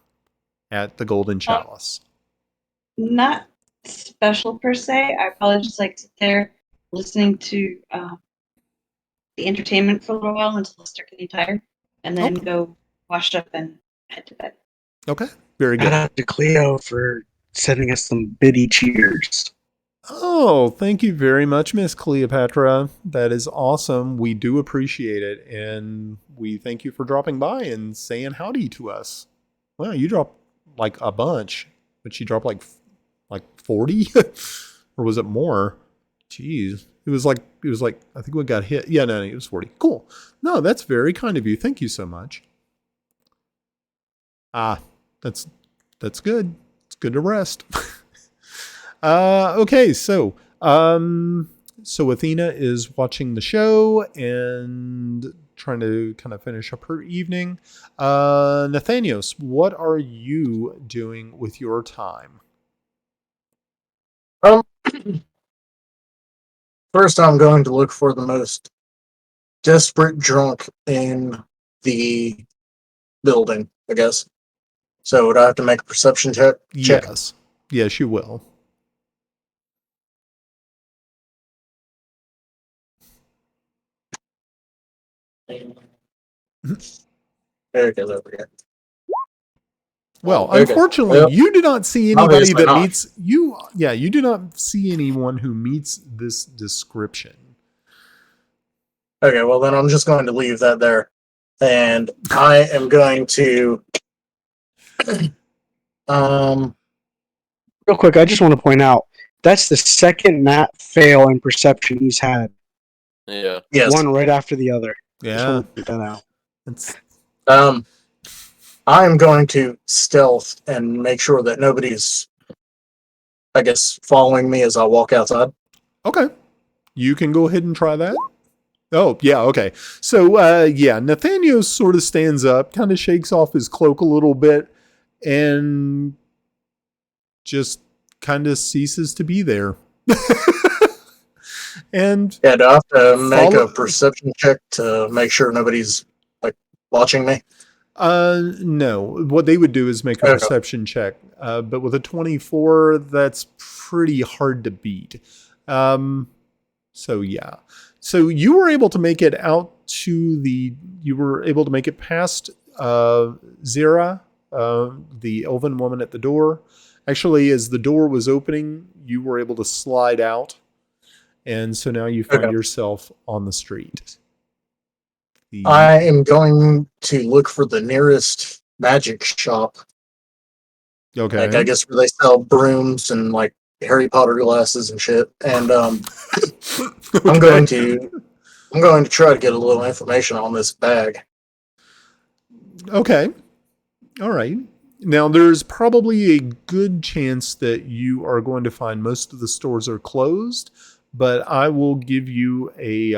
at the Golden Chalice? Not special per se. I probably just like sit there listening to the entertainment for a little while until I start getting tired, and then go wash up and head to bed. Okay, very good. Shout out to Cleo for sending us some biddy cheers. Oh, thank you very much, Miss Cleopatra. That is awesome. We do appreciate it, and we thank you for dropping by and saying howdy to us. Well, you dropped like a bunch, but you dropped like 40, or was it more? Jeez, it was like I think we got hit. Yeah, no, it was 40. Cool. No, that's very kind of you. Thank you so much. That's good. It's good to rest. Okay, so Athena is watching the show and trying to kind of finish up her evening. Nathanios, what are you doing with your time? First, I'm going to look for the most desperate drunk in the building, I guess. So would I have to make a perception check? Yes, you will. There it goes over here. Well, Okay. unfortunately, Well, you do not see anybody obviously that not. meets you. Yeah, you do not see anyone who meets this description. Okay, well then I'm just going to leave that there, and I am going to Real quick, I just want to point out that's the second nat fail in perception he's had. Yeah. yes. One right after the other. Just Yeah, want to point that out. it's I am going to stealth and make sure that nobody's, I guess, following me as I walk outside. okay. You can go ahead and try that. Oh, yeah, okay. So, yeah, Nathaniel sort of stands up, kind of shakes off his cloak a little bit, and just kind of ceases to be there. And Yeah, do I have to make Follow- a perception check to make sure nobody's like watching me? no, what they would do is make a Okay. perception check. But with a 24, that's pretty hard to beat. So yeah. So you were able to make it you were able to make it past Zira, the elven woman at the door. Actually, as the door was opening, you were able to slide out. And so now you find Okay. yourself on the street. I am going to look for the nearest magic shop. Okay. Like I guess where they sell brooms and like Harry Potter glasses and shit. And I'm going to try to get a little information on this bag. Okay. All right. Now, there's probably a good chance that you are going to find most of the stores are closed, but I will give you a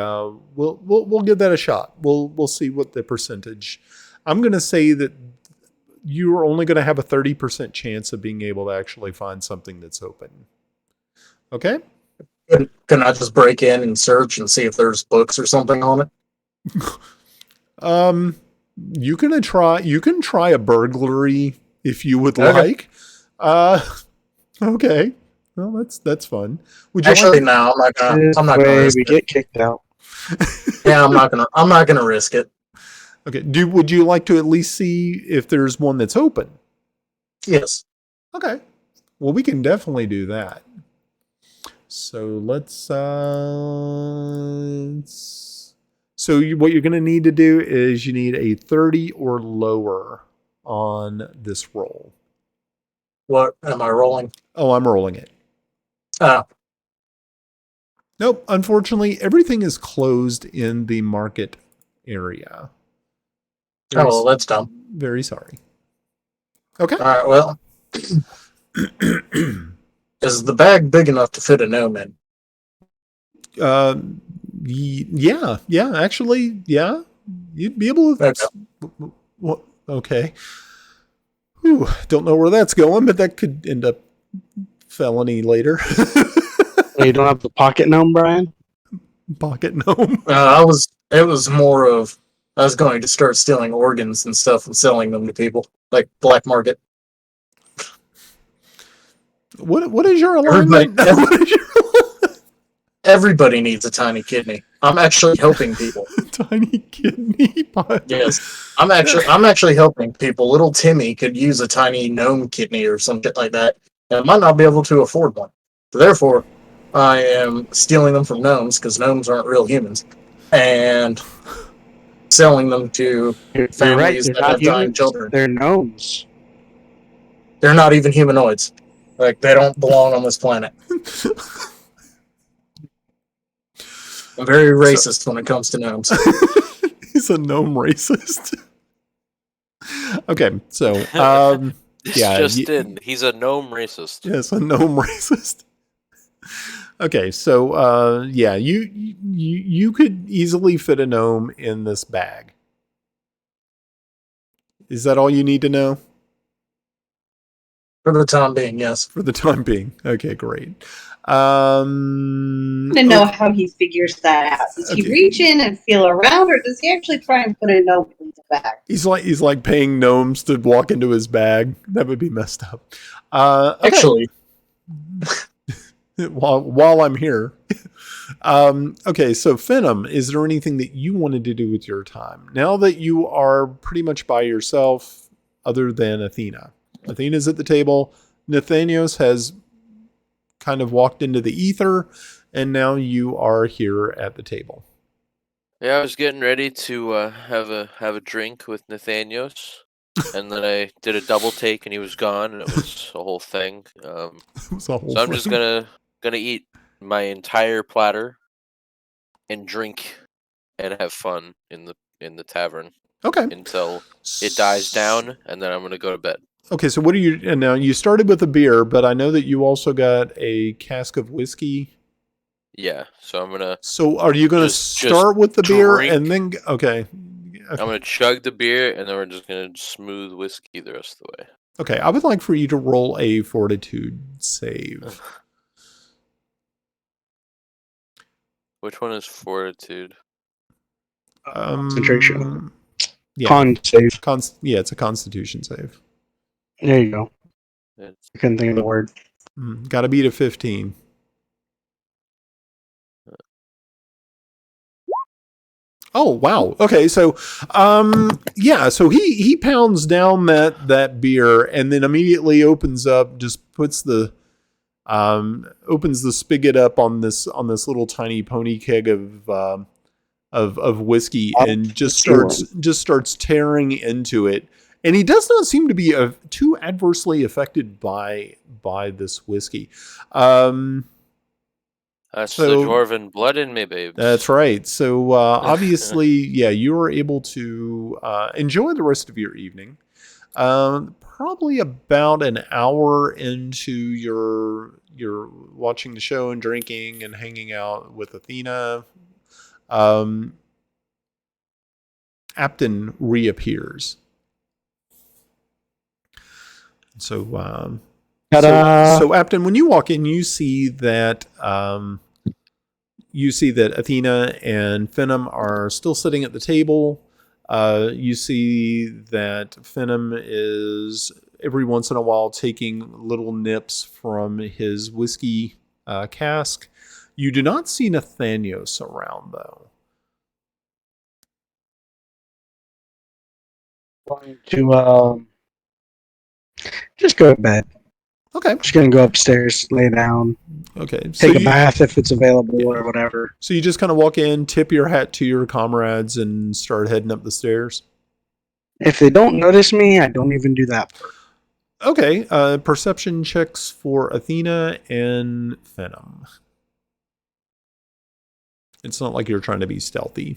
we'll give that a shot. We'll see what the percentage. I'm going to say that you are only going to have a 30% chance of being able to actually find something that's open. Okay? Can I just break in and search and see if there's books or something on it? You can try a burglary if you would Okay. like. Okay. Well, that's fun. Would you Actually, like no, This I'm not gonna way risk we it. get kicked out. Yeah, I'm not gonna risk it. Okay. Would you like to at least see if there's one that's open? Yes. Okay. Well, we can definitely do that. So what you're going to need to do is you need a 30 or lower on this roll. What am I rolling? Oh, I'm rolling it. Nope. Unfortunately, everything is closed in the market area. Oh, well, that's dumb. Very sorry. Okay. All right. Well, is the bag big enough to fit a gnome in? Yeah. Actually, yeah. You'd be able to. Okay. Okay. Whew, don't know where that's going, but that could end up felony later. You don't have the pocket gnome, Brian? Pocket gnome. It was more of I was going to start stealing organs and stuff and selling them to people like black market. What is your alignment? Everybody needs a tiny kidney. I'm actually helping people. Tiny kidney pot. Yes, I'm actually helping people. Little Timmy could use a tiny gnome kidney or some shit like that, and might not be able to afford one. So therefore, I am stealing them from gnomes because gnomes aren't real humans, and selling them to You're right. families They're that not have dying humans. children. They're gnomes. They're not even humanoids. Like they don't belong on this planet. I'm very racist when it comes to gnomes. He's a gnome racist. Okay, so yeah, He's a gnome racist. yes, a gnome racist. Okay, so yeah, you could easily fit a gnome in this bag. Is that all you need to know? For the time being, yes. For the time being. Okay, great. I want to know how he figures that out. Does he reach in and feel around, or does he actually try and put a note in the bag? He's like paying gnomes to walk into his bag. That would be messed up. Okay. Actually, while I'm here. Okay, so Venom, is there anything that you wanted to do with your time? Now that you are pretty much by yourself, other than Athena. Athena's at the table. Nathanios has kind of walked into the ether, and now you are here at the table. Yeah, I was getting ready to have a drink with Nathanios, and then I did a double take, and he was gone, and it was a whole thing. It was a whole So I'm just thing. gonna eat my entire platter and drink and have fun in the tavern Okay. until it dies down, and then I'm gonna go to bed. Okay, so what are you? And now you started with a beer, but I know that you also got a cask of whiskey. Yeah, so I'm gonna So are you going to just start with the beer drink. and then? Okay. I'm gonna chug the beer, and then we're just gonna smooth whiskey the rest of the way. Okay, I would like for you to roll a Fortitude Save. Which one is fortitude? Concentration. Yeah. Con save. Yeah, it's a Constitution save. There you go. It's, I couldn't think of the word. Got to beat a 15. Oh wow. Okay, so yeah, so he pounds down that beer and then immediately opens up, just puts the opens the spigot up on this little tiny pony keg of whiskey and just starts tearing into it. And he does not seem to be too adversely affected by this whiskey. That's So- the dwarven blood in me, babes. That's right. So obviously, yeah, you are able to enjoy the rest of your evening. Probably about an hour into your watching the show and drinking and hanging out with Athena, Apton reappears. So, so Apton, when you walk in, you see that Athena and Venom are still sitting at the table. You see that Venom is every once in a while taking little nips from his whiskey cask. You do not see Nathanios around, though. Going to just go to bed. Okay. Just gonna go upstairs, lay down, Okay. So take a bath if it's available or whatever. So you just kind of walk in, tip your hat to your comrades, and start heading up the stairs. If they don't notice me, I don't even do that. Okay. Perception checks for Athena and Venom. It's not like you're trying to be stealthy.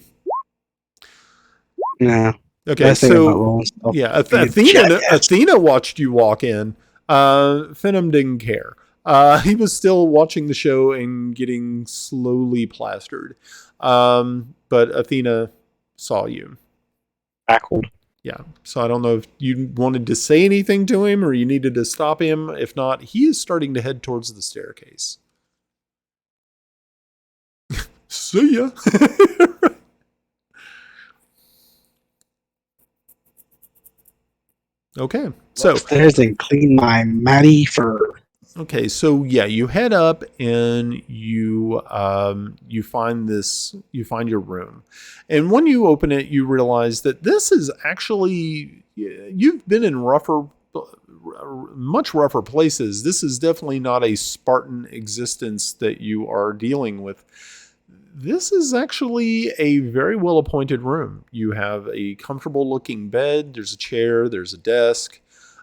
Nah. Okay, so yeah, Athena watched you walk in. Venom didn't care. He was still watching the show and getting slowly plastered. But Athena saw you. Backward. Yeah, so I don't know if you wanted to say anything to him or you needed to stop him. If not, he is starting to head towards the staircase. See ya. Okay, so upstairs and clean my matty fur. Okay, so yeah, you head up and you find your room, and when you open it, you realize that this is actually you've been in much rougher places. This is definitely not a Spartan existence that you are dealing with. This is actually a very well appointed room. You have a comfortable looking bed. There's a chair. There's a desk.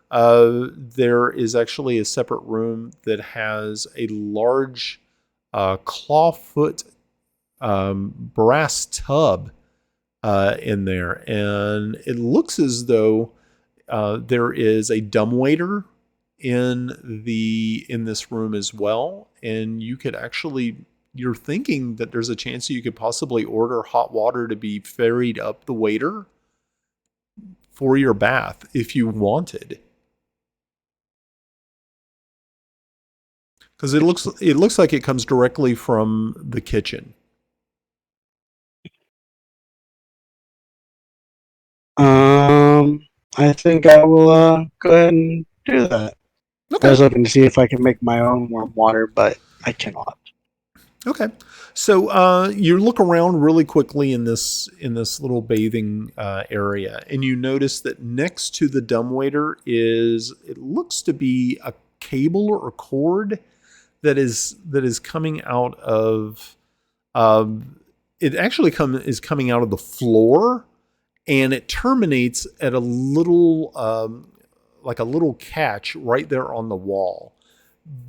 There is actually a separate room that has a large clawfoot brass tub in there, and it looks as though there is a dumbwaiter in this room as well, and you're thinking that there's a chance that you could possibly order hot water to be ferried up the waiter for your bath if you wanted. Because it looks like it comes directly from the kitchen. I think I will go ahead and do that. Okay. I was looking to see if I can make my own warm water, but I cannot. Okay, so you look around really quickly in this little bathing area, and you notice that next to the dumbwaiter is it looks to be a cable or a cord that is coming out of it actually is coming out of the floor, and it terminates at a little like a little catch right there on the wall.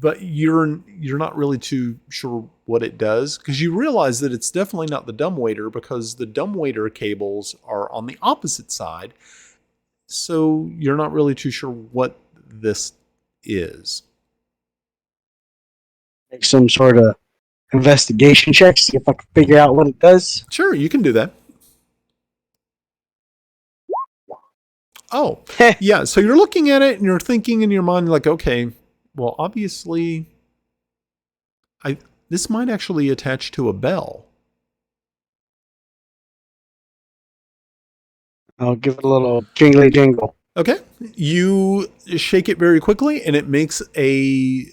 But you're not really too sure what it does, because you realize that it's definitely not the dumbwaiter, because the dumbwaiter cables are on the opposite side. So you're not really too sure what this is. Make some sort of investigation check, see if I can figure out what it does. Sure, you can do that. Oh, yeah. So you're looking at it and you're thinking in your mind, like, okay, well, obviously, this might actually attach to a bell. I'll give it a little jingly jingle. Okay, you shake it very quickly, and it makes a.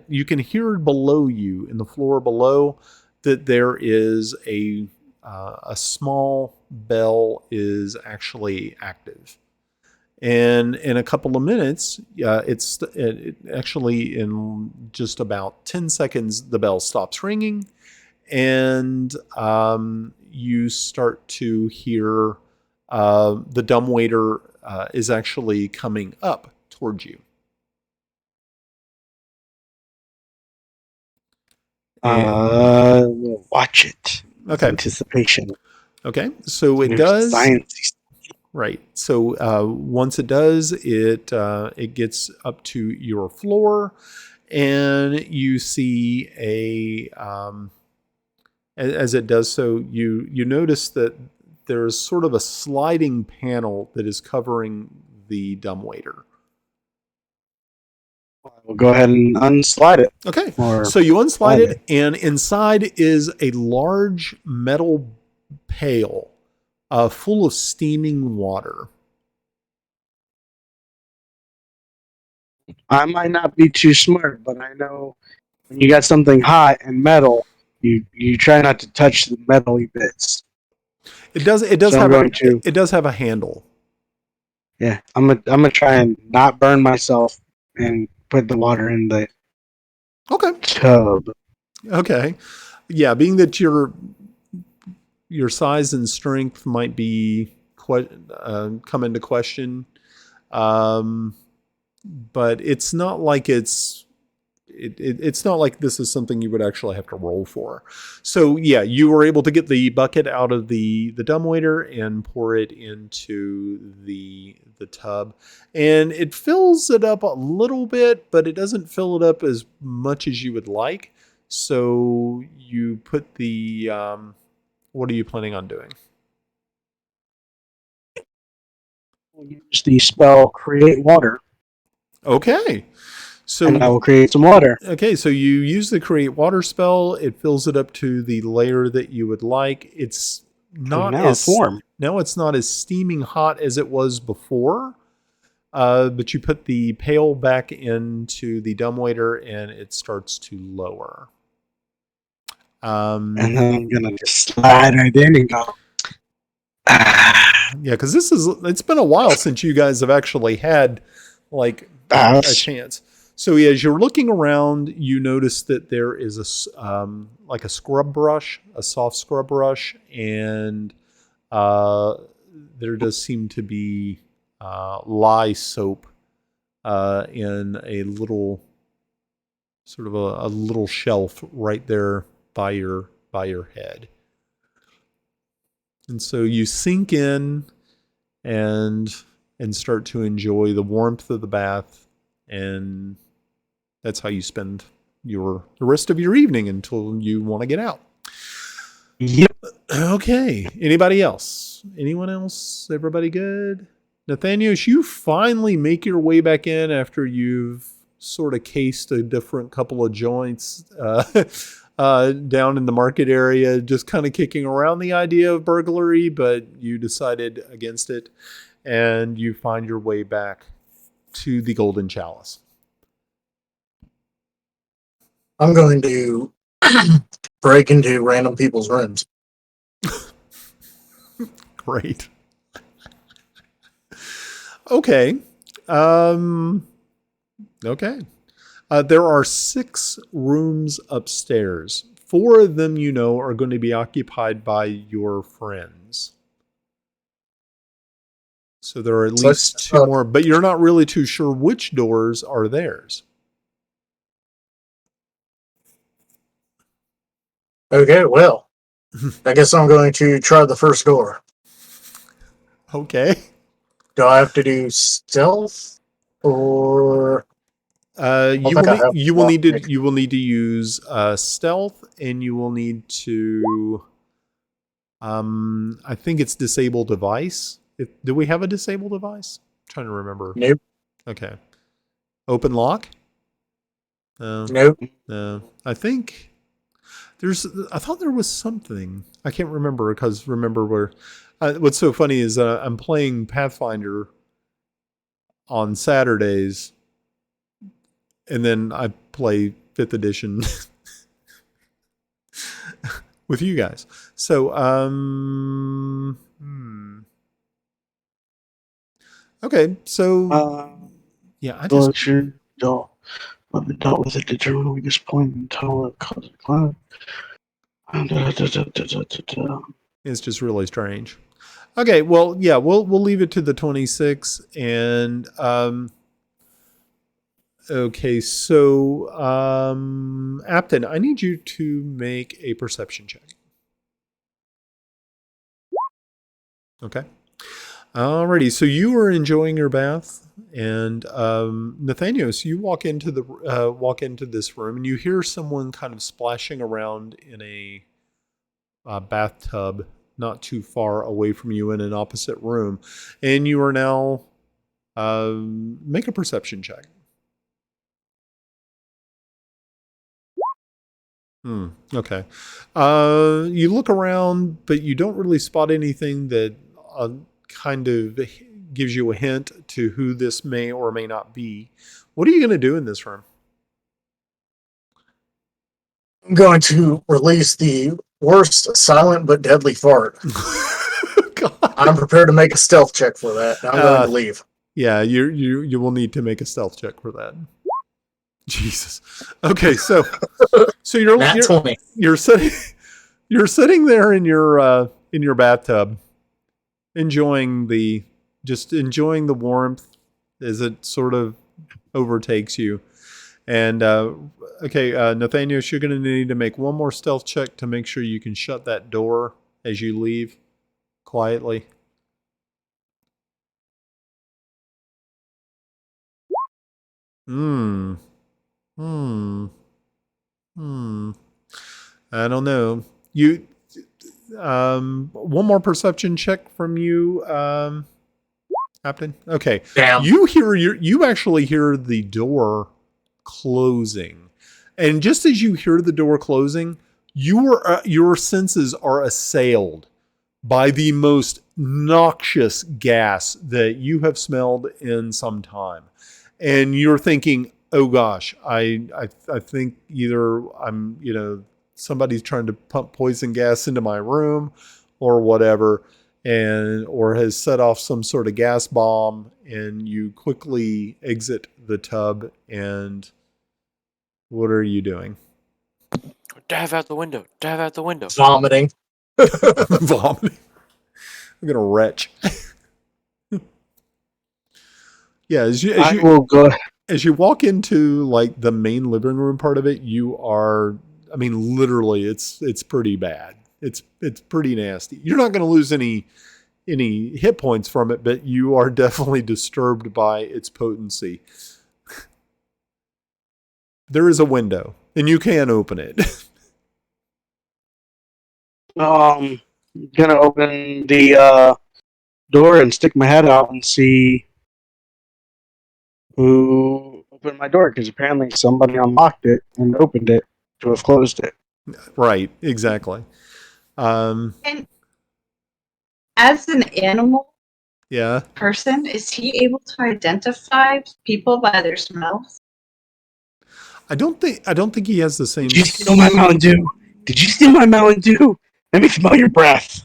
You can hear below you in the floor below that there is a small bell is actually active. And in a couple of minutes, it actually in just about 10 seconds, the bell stops ringing, and you start to hear the dumbwaiter is actually coming up towards you. We'll watch it. Okay. Anticipation. Okay, so it does. Science. Right. So once it does, it gets up to your floor, and you see as it does so, you notice that there's sort of a sliding panel that is covering the dumbwaiter. We'll go ahead and unslide it. Okay. So you unslide it, and inside is a large metal pail full of steaming water. I might not be too smart, but I know when you got something hot and metal, you try not to touch the metally bits. It does have a handle. Yeah, I'm gonna try and not burn myself and put the water in the tub. Okay. Yeah, being that your size and strength might be come into question, but it's not like it's not like this is something you would actually have to roll for. So yeah, you were able to get the bucket out of the dumbwaiter and pour it into the tub, and it fills it up a little bit, but it doesn't fill it up as much as you would like. So you put the what are you planning on doing? We'll use the spell Create Water. Okay. So and I will create some water. Okay, so you use the Create Water spell. It fills it up to the layer that you would like. It's not as warm. Now it's not as steaming hot as it was before. But you put the pail back into the dumbwaiter, and it starts to lower. And then I'm gonna just slide right in and go. Yeah, because it's been a while since you guys have actually had like a chance. So as you're looking around, you notice that there is like a scrub brush, a soft scrub brush, and there does seem to be lye soap in a little sort of a little shelf right there by your head. And so you sink in and start to enjoy the warmth of the bath, and that's how you spend the rest of your evening until you want to get out. Yep. Okay. Anybody else? Anyone else? Everybody good? Nathanios, you finally make your way back in after you've sort of cased a different couple of joints down in the market area, just kind of kicking around the idea of burglary, but you decided against it, and you find your way back to the Golden Chalice. I'm going to break into random people's rooms. Great. Okay. Okay. There are 6 rooms upstairs. 4 of them, are going to be occupied by your friends. So there are at least 2 more, but you're not really too sure which doors are theirs. Okay, well, I guess I'm going to try the first door. Okay. Do I have to do stealth or? You will need to use stealth, and you will need to. I think it's disable device. Do we have a disable device? I'm trying to remember. Nope. Okay. Open lock. Nope. No. I think I thought there was something. I can't remember because remember where. What's so funny is I'm playing Pathfinder on Saturdays, and then I play 5th edition with you guys. So, okay, so yeah, I just dealt with a determined weakest point until it caused a cloud. it's just really strange. Okay, well, yeah, we'll leave it to the 26, and okay, so Apton, I need you to make a perception check. Okay. Alrighty, so you are enjoying your bath, and Nathaniel, so you walk into this room, and you hear someone kind of splashing around in a bathtub not too far away from you in an opposite room, and you are now make a perception check. Okay. You look around, but you don't really spot anything that kind of gives you a hint to who this may or may not be. What are you going to do in this room? I'm going to release the worst silent but deadly fart. I'm prepared to make a stealth check for that. I'm going to leave. Yeah, you will need to make a stealth check for that. Jesus. Okay, so you're sitting there in your bathtub, enjoying the warmth as it sort of overtakes you. And Nathaniel, you're going to need to make one more stealth check to make sure you can shut that door as you leave quietly. I don't know. You one more perception check from you, Captain. Okay. Damn. You actually hear the door closing. And just as you hear the door closing, your senses are assailed by the most noxious gas that you have smelled in some time. And you're thinking, oh gosh, I think either somebody's trying to pump poison gas into my room or whatever, or has set off some sort of gas bomb, and you quickly exit the tub. And what are you doing? Dive out the window. Vomiting. Vomiting. I'm gonna retch. Yeah, as you walk into like the main living room part of it, you are, I mean, literally, it's pretty bad. It's pretty nasty. You're not going to lose any hit points from it, but you are definitely disturbed by its potency. There is a window, and you can open it. Gonna open the door and stick my head out and see who opened my door, because apparently somebody unlocked it and opened it to have closed it. Right, exactly. And as an animal Yeah. person, is he able to identify people by their smells? I don't think he has the same. Did you steal my Mountain Dew? Did you steal my Mountain Dew? Let me smell your breath.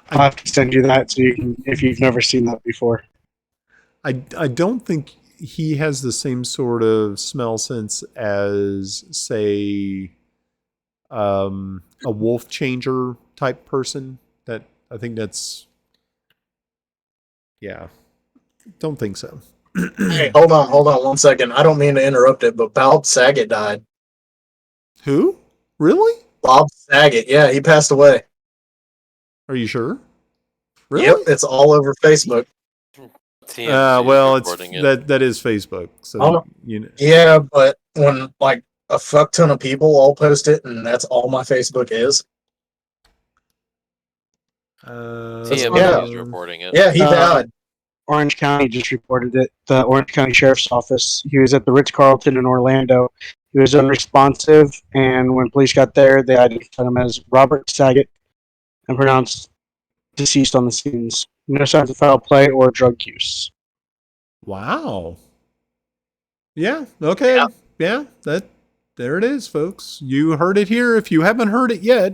I'll have to send you that so you can, if you've never seen that before. I don't think he has the same sort of smell sense as, say, a wolf changer type person. That I think that's, yeah, don't think so. Hey, hold on 1 second. I don't mean to interrupt it, but Bob Saget died. Who? Really? Bob Saget, yeah, he passed away. Are you sure? Really? Yep, it's all over Facebook. TMZ Well, it's reporting it. that is Facebook. So Oh. you know. Yeah, but when like a fuck ton of people all post it, and that's all my Facebook is. TMZ yeah. is reporting it. Yeah, he died. Orange County just reported it. The Orange County Sheriff's Office. He was at the Ritz-Carlton in Orlando. He was unresponsive, and when police got there, they identified him as Robert Saget and pronounced deceased on the scenes. No signs of foul play or drug use. Wow. Yeah. Okay. Yeah. There it is, folks. You heard it here. If you haven't heard it yet,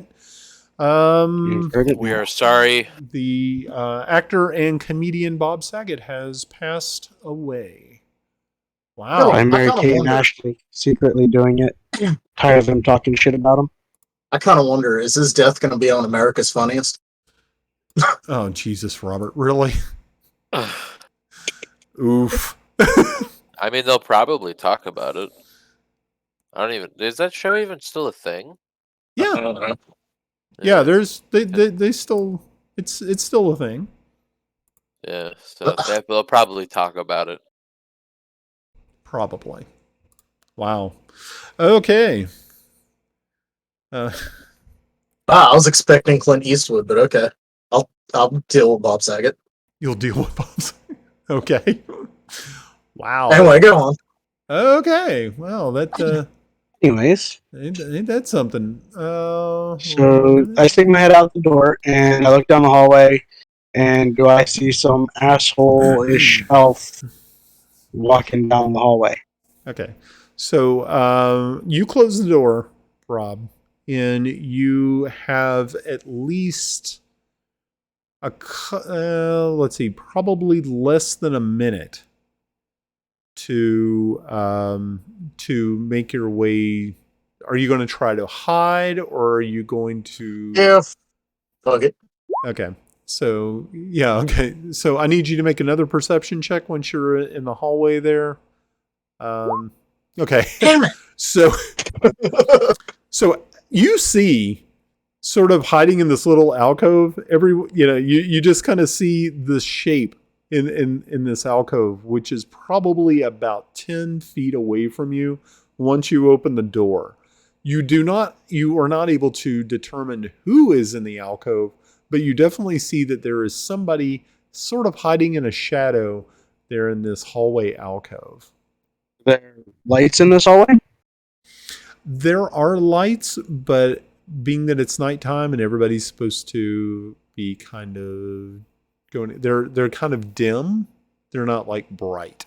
We are sorry. the actor and comedian Bob Saget has passed away. Wow. And Mary kinda Kate and wonder- Ashley secretly doing it. Tired of them talking shit about him. I kind of wonder, is his death going to be on America's Funniest? Oh, Jesus, Robert. Really? Oof. I mean, they'll probably talk about it. I don't even. Is that show even still a thing? I Yeah. don't know. Yeah, there's they still it's still a thing. Yeah, so they'll probably talk about it. Probably. Wow. Okay. I was expecting Clint Eastwood, but okay. I'll deal with Bob Saget. You'll deal with Bob Saget. Okay. Wow. Anyway, go on. Okay. Well, that Anyways, ain't that something. so I stick my head out the door and I look down the hallway, and do I see some asshole-ish elf walking down the hallway? Okay. So you close the door, Rob, and you have at least let's see, probably less than a minute to make your way. Are you going to try to hide, or are you going to? Yeah, fuck it. Okay. So yeah. Okay. So I need you to make another perception check once you're in the hallway there. Okay. Damn it. So you see, sort of hiding in this little alcove, you just kind of see the shape in this alcove, which is probably about 10 feet away from you once you open the door. You are not able to determine who is in the alcove, but you definitely see that there is somebody sort of hiding in a shadow there in this hallway alcove. There are lights in this hallway? There are lights, but being that it's nighttime and everybody's supposed to be kind of going, they're kind of dim. They're not like bright.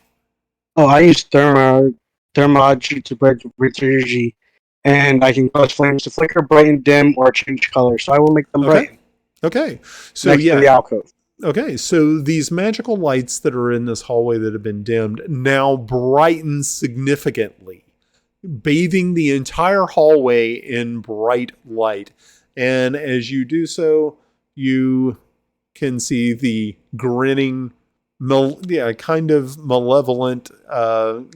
Oh, I use thermology to break energy, and I can cause flames to flicker, brighten, dim, or change color. So I will make them brighten. Okay. So Next to the alcove. Okay, so these magical lights that are in this hallway that have been dimmed now brighten significantly, bathing the entire hallway in bright light. And as you do so, you can see the grinning, kind of malevolent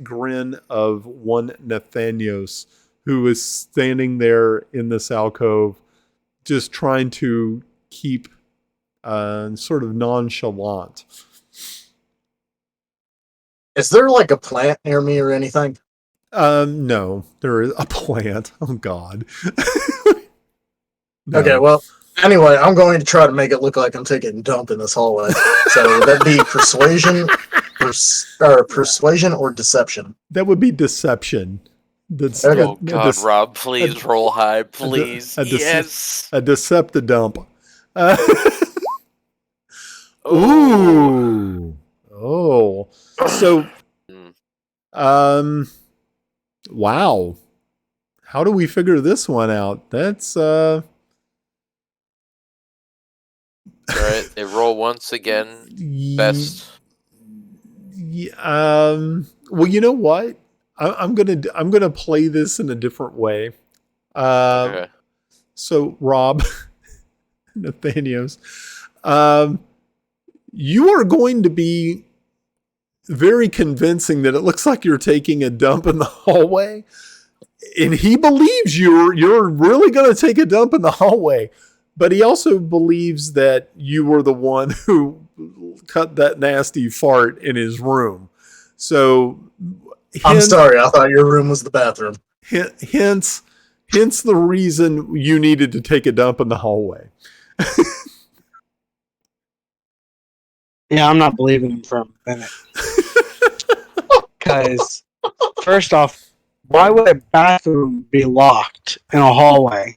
grin of one Nathanios, who is standing there in this alcove, just trying to keep sort of nonchalant. Is there like a plant near me or anything? No, there is a plant. Oh God. No. Okay, well, anyway, I'm going to try to make it look like I'm taking a dump in this hallway. So that'd be persuasion, persuasion or deception. That would be deception. That's Okay. Oh God, Rob, please roll high, please. Yes. a decepti-dump. Oh. Ooh. Oh. So Wow. How do we figure this one out? That's All right, they roll once again. Best. Well, you know what? I'm gonna play this in a different way. Okay. So Rob, Nathanios, you are going to be very convincing that it looks like you're taking a dump in the hallway, and he believes you're really going to take a dump in the hallway, but he also believes that you were the one who cut that nasty fart in his room. So I'm sorry, I thought your room was the bathroom. Hence the reason you needed to take a dump in the hallway. Yeah, I'm not believing him for a minute. Because, first off, why would a bathroom be locked in a hallway?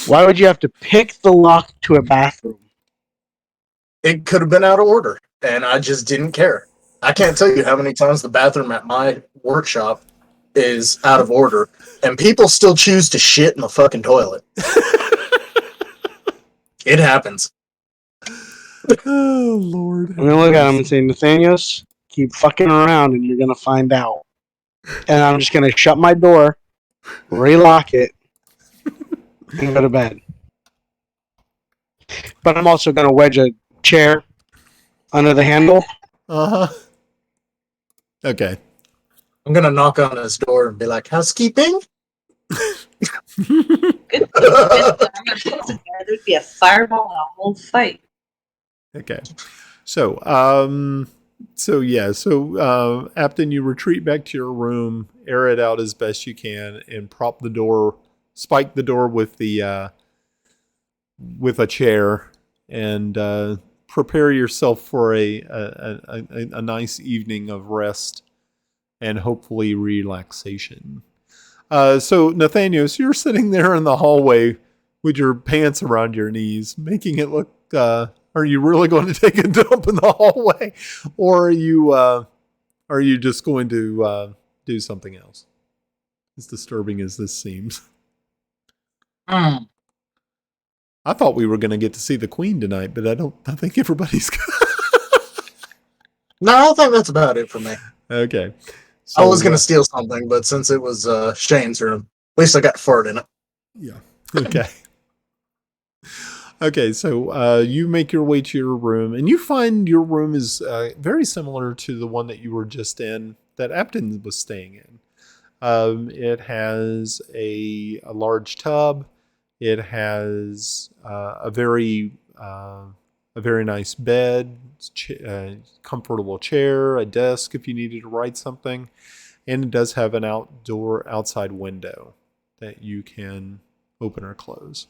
Why would you have to pick the lock to a bathroom? It could have been out of order, and I just didn't care. I can't tell you how many times the bathroom at my workshop is out of order, and people still choose to shit in the fucking toilet. It happens. Oh, Lord. I'm gonna look at him and say, Nathanios, keep fucking around and you're gonna find out. And I'm just gonna shut my door, relock it, and go to bed. But I'm also gonna wedge a chair under the handle. Uh-huh. Okay. I'm gonna knock on his door and be like, housekeeping? Good. There'd be a fireball and a whole fight. Okay. So, Apton, you retreat back to your room, air it out as best you can, and spike the door with a chair, and prepare yourself for a nice evening of rest and hopefully relaxation. So, Nathanios, you're sitting there in the hallway with your pants around your knees, making it look. Are you really going to take a dump in the hallway, or are you just going to do something else? As disturbing as this seems. Mm. I thought we were going to get to see the Queen tonight, but I think everybody's. No, I think that's about it for me. Okay. So, I was gonna steal something, but since it was Shane's room, at least I got fart in it. Yeah. Okay. Okay, so you make your way to your room, and you find your room is very similar to the one that you were just in, that Apton was staying in. It has a large tub. It has a very nice bed, comfortable chair, a desk if you needed to write something, and it does have an outside window that you can open or close.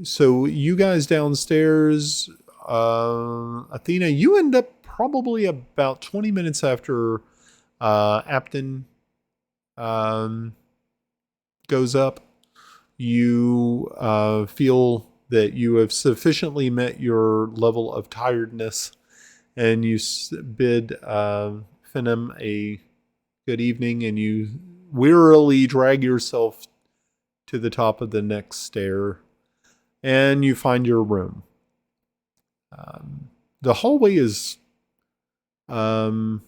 So you guys downstairs, Athena, you end up probably about 20 minutes after Apton goes up. You feel that you have sufficiently met your level of tiredness, and you bid Venom a good evening, and you wearily drag yourself to the top of the next stair, and you find your room. The hallway is the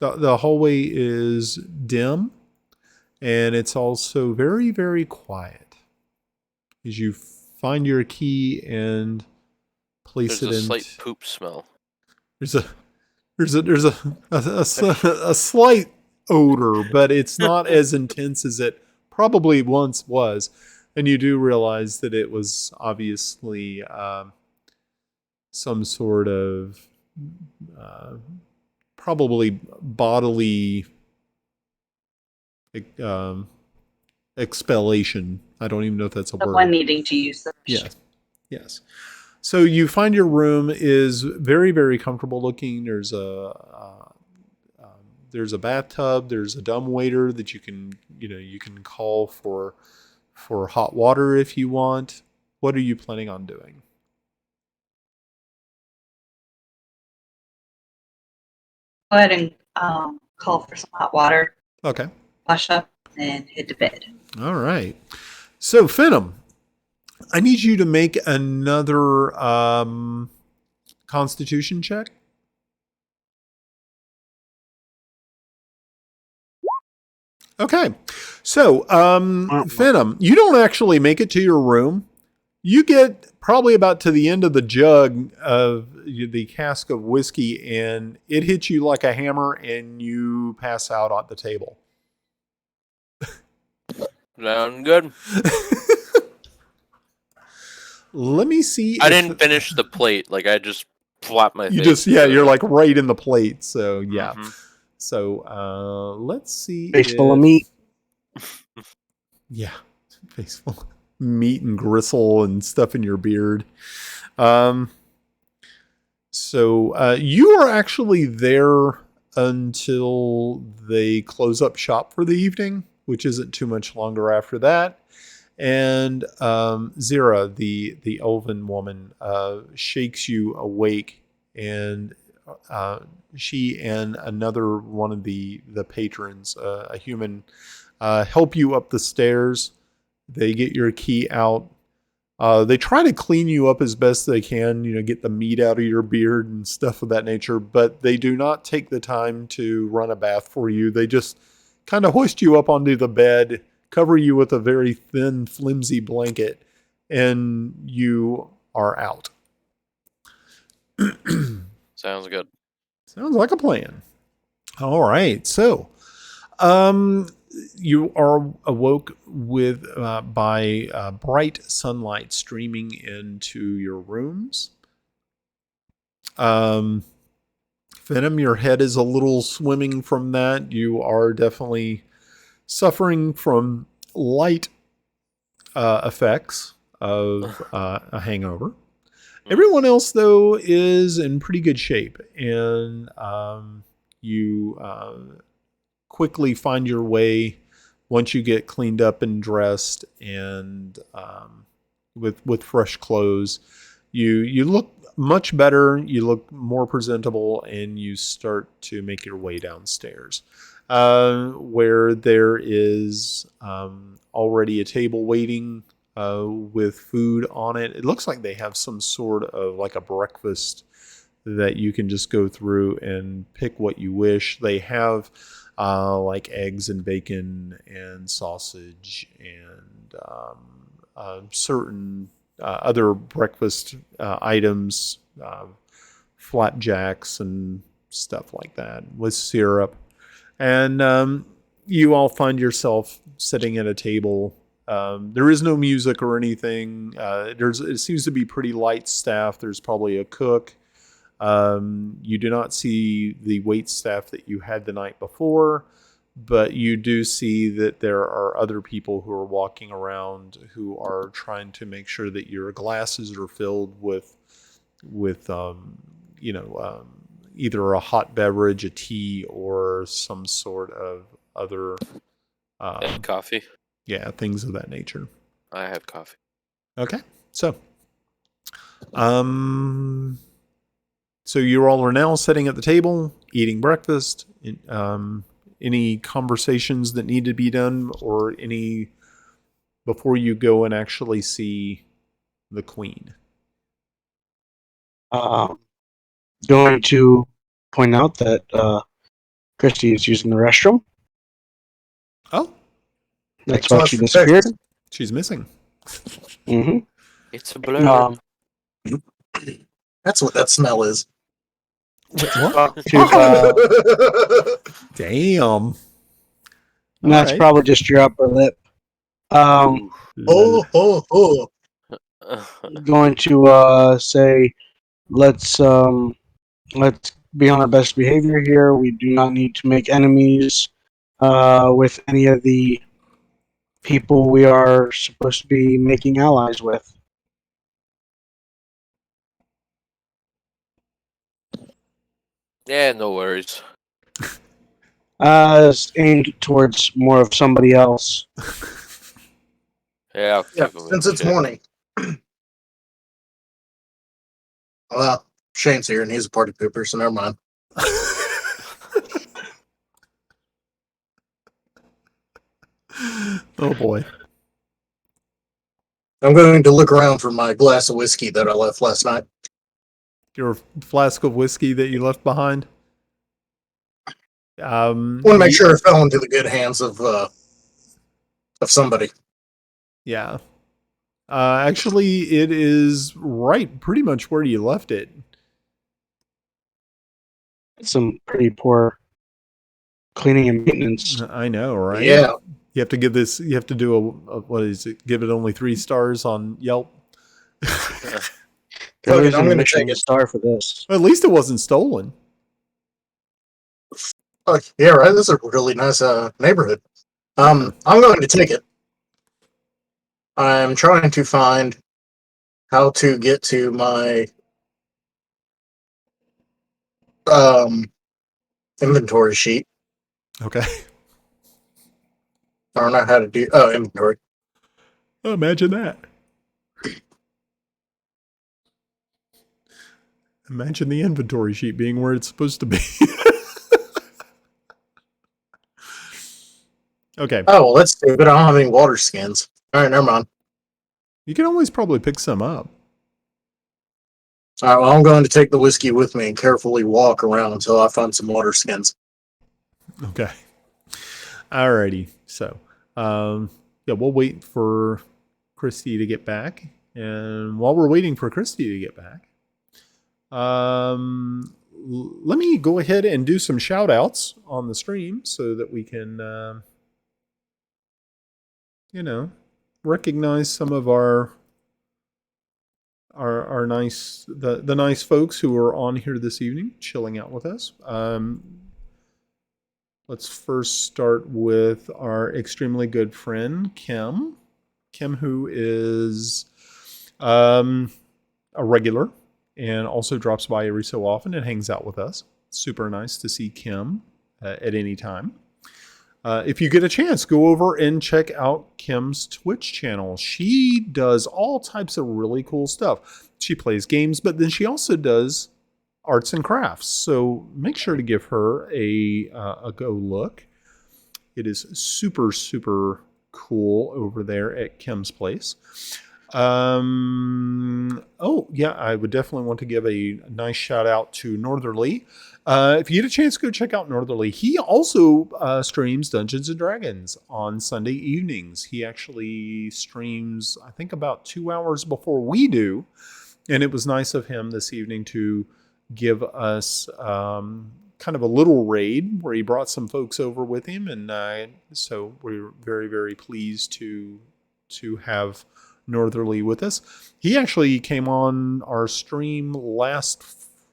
hallway is dim, and it's also very, very quiet. As you find your key and place There's it a in, slight poop smell. there's a slight odor, but it's not as intense as it probably once was. And you do realize that it was obviously some sort of probably bodily expellation. I don't even know if that's a Someone word. needing to use the Yes. Yes. So you find your room is very, very comfortable looking. There's a bathtub. There's a dumbwaiter that you can call for hot water if you want. What are you planning on doing? ahead and call for some hot water, Okay. wash up, and head to bed. All right. So, Venom, I need you to make another Constitution check. Okay. So, Venom, you don't actually make it to your room. You get probably about to the end of the jug of the cask of whiskey, and it hits you like a hammer, and you pass out on the table. Sound good. Let me see. I didn't finish the plate. Like, I just flopped my You face. just, yeah, you're like right in the plate. So, yeah. Mhm. So, let's see. Face full of meat. Yeah. Face full of meat and gristle and stuff in your beard. So, you are actually there until they close up shop for the evening, which isn't too much longer after that. And Zira, the elven woman, shakes you awake, and she and another one of the patrons, a human, help you up the stairs. They get your key out. They try to clean you up as best they can, get the meat out of your beard and stuff of that nature, but they do not take the time to run a bath for you. They just kind of hoist you up onto the bed, cover you with a very thin, flimsy blanket, and you are out. Sounds good. Sounds like a plan. All right. So, you are awoke with by bright sunlight streaming into your rooms. Venom, your head is a little swimming from that. You are definitely suffering from light effects of a hangover. Everyone else, though, is in pretty good shape, and you quickly find your way once you get cleaned up and dressed, and with fresh clothes. You look much better. You look more presentable, and you start to make your way downstairs, where there is already a table waiting with food on it. It looks like they have some sort of like a breakfast that you can just go through and pick what you wish. They have like eggs and bacon and sausage and certain other breakfast items, flapjacks and stuff like that with syrup. And you all find yourself sitting at a table. There is no music or anything. It seems to be pretty light staff. There's probably a cook. You do not see the wait staff that you had the night before, but you do see that there are other people who are walking around who are trying to make sure that your glasses are filled with either a hot beverage, a tea, or some sort of other And coffee. yeah, things of that nature. I have coffee. Okay, so so you all are now sitting at the table eating breakfast. Any conversations that need to be done, or any before you go and actually see the queen? Going to point out that Christy is using the restroom. Oh, That's why she disappeared. she's missing. Mm-hmm. It's a blur. That's what that smell is. What? Damn. That's Alright. probably just your upper lip. Oh. Going to say, let's be on our best behavior here. We do not need to make enemies with any of the people we are supposed to be making allies with. Yeah, no worries. Aimed towards more of somebody else. Yeah, Yeah, since it's morning. Well, Shane's here and he's a party pooper, so never mind. Oh boy. I'm going to look around for my glass of whiskey that I left last night. Your flask of whiskey that you left behind. I want to make Ye- sure it fell into the good hands of somebody. Yeah. Actually, it is right pretty much where you left it. Some pretty poor cleaning and maintenance. I know, right? Yeah. You have to give this. You have to do a what is it? Give it only 3 stars on Yelp. They're Fuck it, losing I'm a gonna Michelin take it. star for this. At least it wasn't stolen. Yeah, right. This is a really nice neighborhood. Yeah. I'm going to take it. I'm trying to find how to get to my inventory sheet. Okay. I don't know how to do inventory. Imagine that. Imagine the inventory sheet being where it's supposed to be. Okay. Oh well, that's stupid. I don't have any water skins. All right, never mind. You can always probably pick some up. All right, well, I'm going to take the whiskey with me and carefully walk around until I find some water skins. Okay. Alrighty. So, yeah, we'll wait for Christy to get back. And while we're waiting for Christy to get back, let me go ahead and do some shout outs on the stream so that we can, recognize some of our nice, the nice folks who are on here this evening, chilling out with us. Let's first start with our extremely good friend, Kim. Kim, who is a regular and also drops by every so often and hangs out with us. Super nice to see Kim at any time. If you get a chance, go over and check out Kim's Twitch channel. She does all types of really cool stuff. She plays games, but then she also does arts and crafts. So make sure to give her a go look. It is super, super cool over there at Kim's place. Oh, yeah, I would definitely want to give a nice shout out to Northerly. If you get a chance, go check out Northerly. He also streams Dungeons and Dragons on Sunday evenings. He actually streams, I think, about 2 hours before we do. And it was nice of him this evening to give us kind of a little raid where he brought some folks over with him. And so we're very, very pleased to have Northerly with us. He actually came on our stream last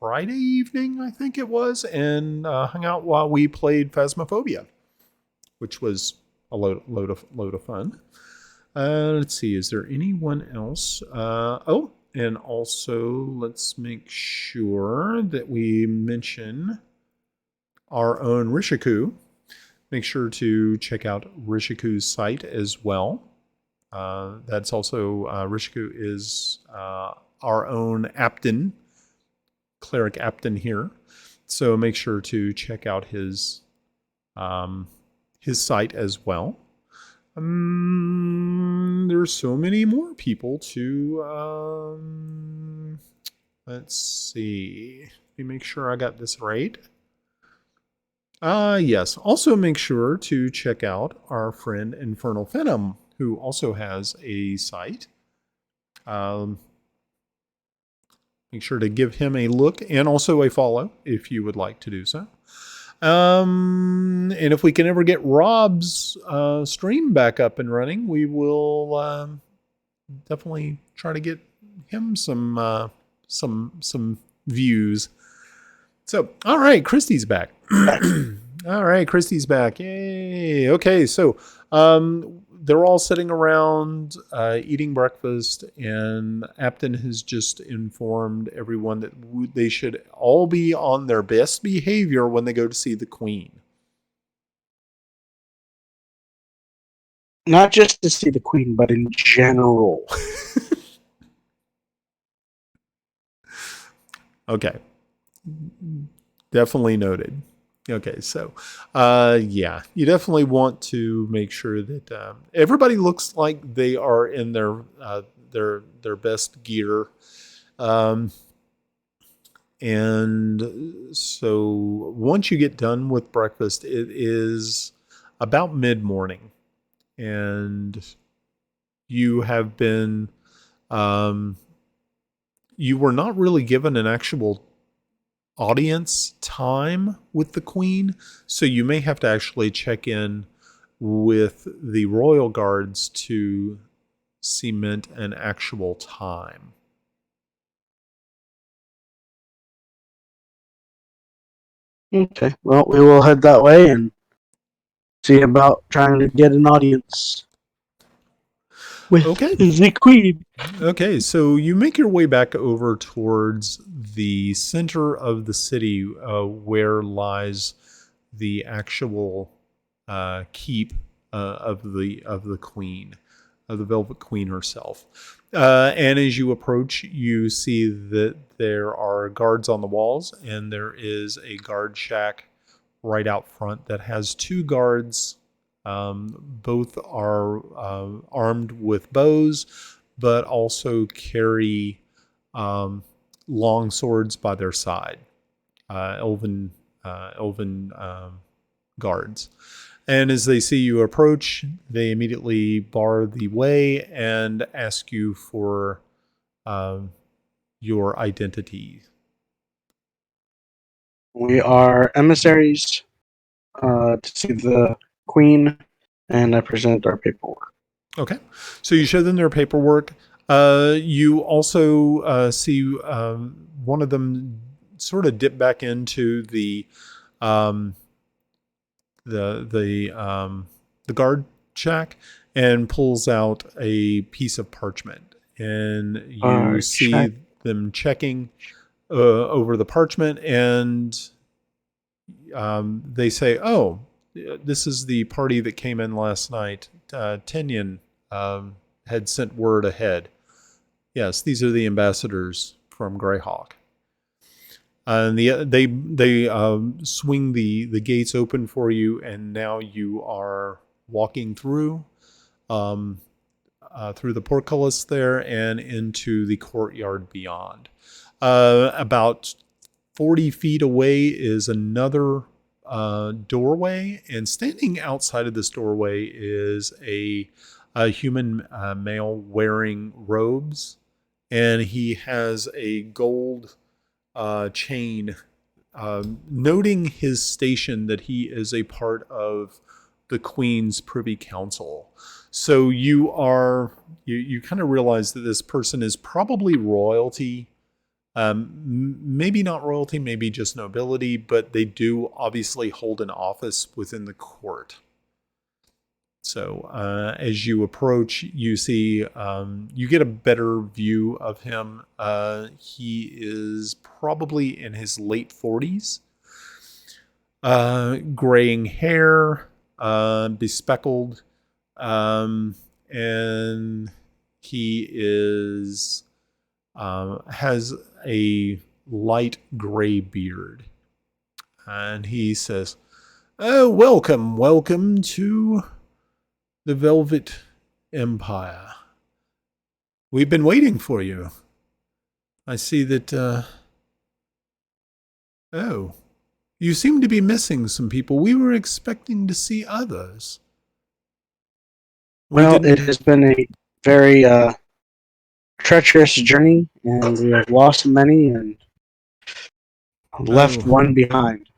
Friday evening, I think it was, and hung out while we played Phasmophobia, which was a load of fun. Let's see, is there anyone else? And also let's make sure that we mention our own Rishiku. Make sure to check out Rishiku's site as well. That's also Rishiku is our own Apton, cleric Apton here. So make sure to check out his site as well. There's so many more people to. Let's see. Let me make sure I got this right. Yes. Also make sure to check out our friend Infernal Venom, who also has a site. Make sure to give him a look and also a follow if you would like to do so. And if we can ever get Rob's stream back up and running, we will definitely try to get him some views. So, all right, Christy's back. All right, Christy's back. Yay. Okay, so they're all sitting around eating breakfast, and Apton has just informed everyone that they should all be on their best behavior when they go to see the Queen. Not just to see the Queen, but in general. Okay. Definitely noted. Okay, so yeah, you definitely want to make sure that everybody looks like they are in their best gear. Um, and so once you get done with breakfast, it is about mid morning, and you have been um, you were not really given an actual audience time with the queen, so you may have to actually check in with the royal guards to cement an actual time. Okay. Well, we will head that way and see about trying to get an audience with Okay. the queen. Okay, so you make your way back over towards the center of the city, where lies the actual keep of the queen, of the Velvet Queen herself. And as you approach, you see that there are guards on the walls, and there is a guard shack right out front that has two guards. Both are armed with bows, but also carry long swords by their side. Elven guards. And as they see you approach, they immediately bar the way and ask you for um, your identity. We are emissaries to see the queen, and I present our paperwork. Okay. So you show them their paperwork. You also see one of them sort of dip back into um, the guard shack and pulls out a piece of parchment, and you see Check. them checking over the parchment, and they say, "Oh, this is the party that came in last night. Tinian had sent word ahead. Yes, these are the ambassadors from Greyhawk." And they swing the gates open for you, and now you are walking um, through the portcullis there and into the courtyard beyond. About 40 feet away is another doorway, and standing outside of this doorway is a human male wearing robes, and he has a gold chain, noting his station that he is a part of the Queen's Privy Council. So you kind of realize that this person is probably royalty. Maybe not royalty, maybe just nobility, but they do obviously hold an office within the court. So as you approach, you see, you get a better view of him. He is probably in his late 40s, graying hair, bespeckled, and he has a light gray beard. And he says, "Oh, welcome to the Velvet Empire. We've been waiting for you. I see that, oh, you seem to be missing some people. We were expecting to see others." Well, it has been a very treacherous journey, and we have lost many and left one behind.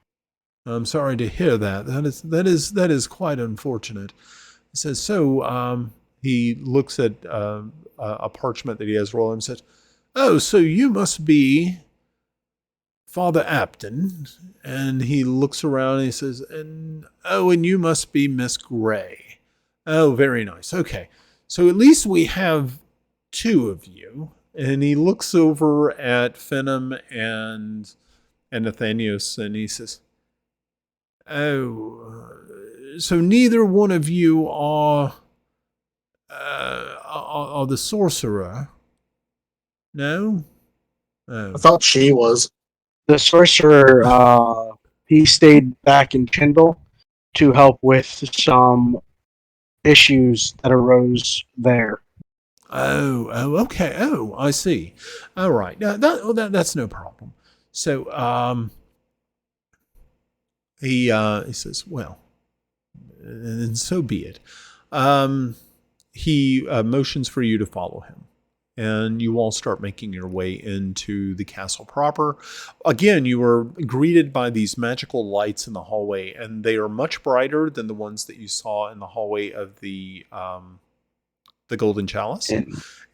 I'm sorry to hear that. That is quite unfortunate. He says, so he looks at a parchment that he has rolled and says, "Oh, so you must be Father Apton." And he looks around and he says, and you must be Miss Gray. Oh, very nice. Okay. So at least we have two of you. And he looks over at Venom and Nathanios, and he says, "Oh, so neither one of you are the sorcerer? No? I Oh. thought she was. The sorcerer, he stayed back in Tyndall to help with some issues that arose there. Okay. Oh, I see. All right. That's no problem. So, he says, well, and so be it. He motions for you to follow him. And you all start making your way into the castle proper. Again, you are greeted by these magical lights in the hallway, and they are much brighter than the ones that you saw in the hallway of the Golden Chalice.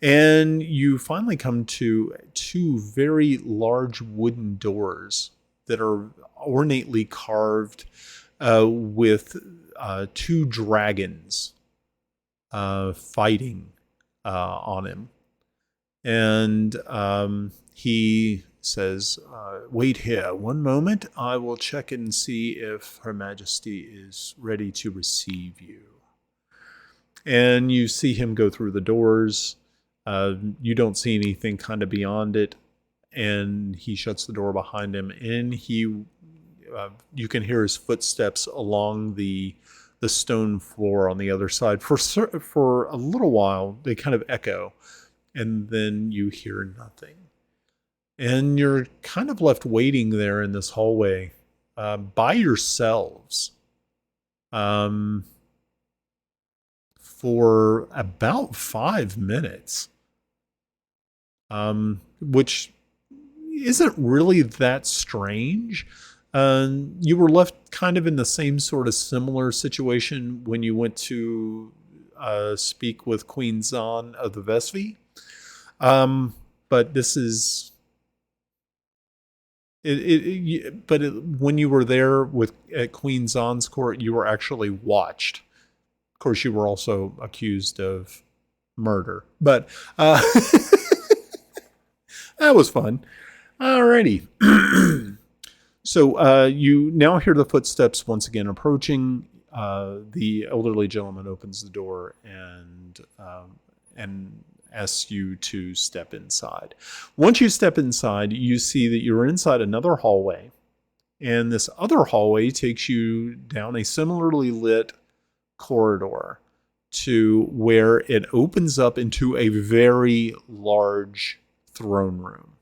And you finally come to two very large wooden doors that are ornately carved with two dragons fighting on him. And he says, wait here one moment. I will check and see if Her Majesty is ready to receive you. And you see him go through the doors. You don't see anything kind of beyond it. And he shuts the door behind him. And you can hear his footsteps along the stone floor on the other side. For a little while, they kind of echo. And then you hear nothing. And you're kind of left waiting there in this hallway by yourselves for about 5 minutes, which isn't really that strange. You were left kind of in the same sort of similar situation when you went to speak with Queen Zan of the Vesvi. But this is when you were there at Queen Zan's court, you were actually watched. Of course, you were also accused of murder, but that was fun. Alrighty. So you now hear the footsteps once again approaching. The elderly gentleman opens the door and asks you to step inside. Once you step inside, you see that you're inside another hallway, and this other hallway takes you down a similarly lit corridor to where it opens up into a very large throne room.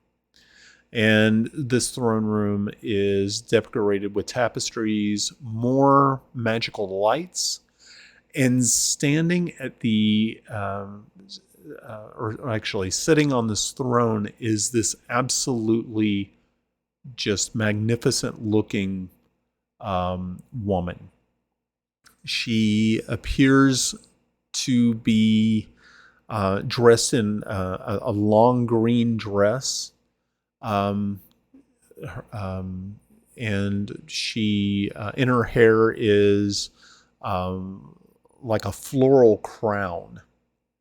And this throne room is decorated with tapestries, more magical lights, and standing at the or actually sitting on this throne is this absolutely just magnificent looking woman. She appears to be dressed in a long green dress, and she in her hair is like a floral crown.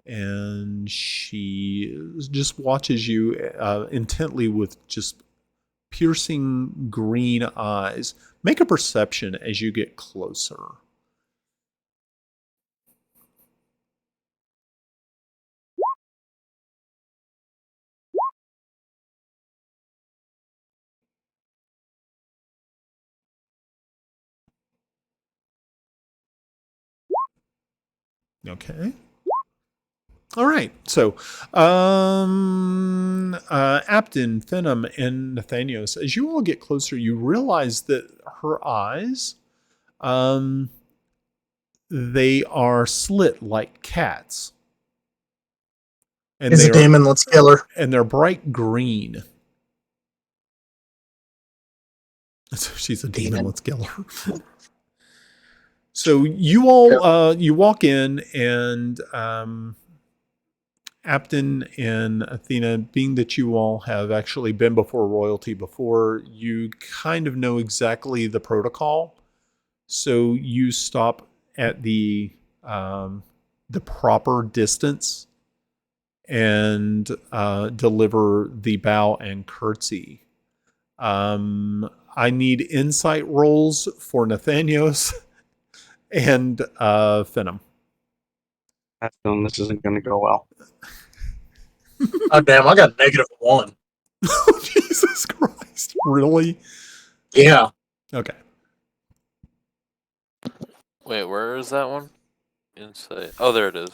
And she just watches you intently with just piercing green eyes. Make a perception as you get closer. Okay. All right. So, Apton, Venom, and Nathanios, as you all get closer, you realize that her eyes, they are slit like cats. And Is a demon, let's kill her. And they're bright green. So she's a demon, let's kill her. So you all, you walk in, and Apton and Athena, being that you all have actually been before royalty before, you kind of know exactly the protocol. So you stop at the proper distance and deliver the bow and curtsy. I need insight rolls for Nathanios and Venom. This isn't going to go well. Oh, damn, I got -1. Oh, Jesus Christ. Really? Yeah. Okay. Wait, where is that one? Insight. Oh, there it is.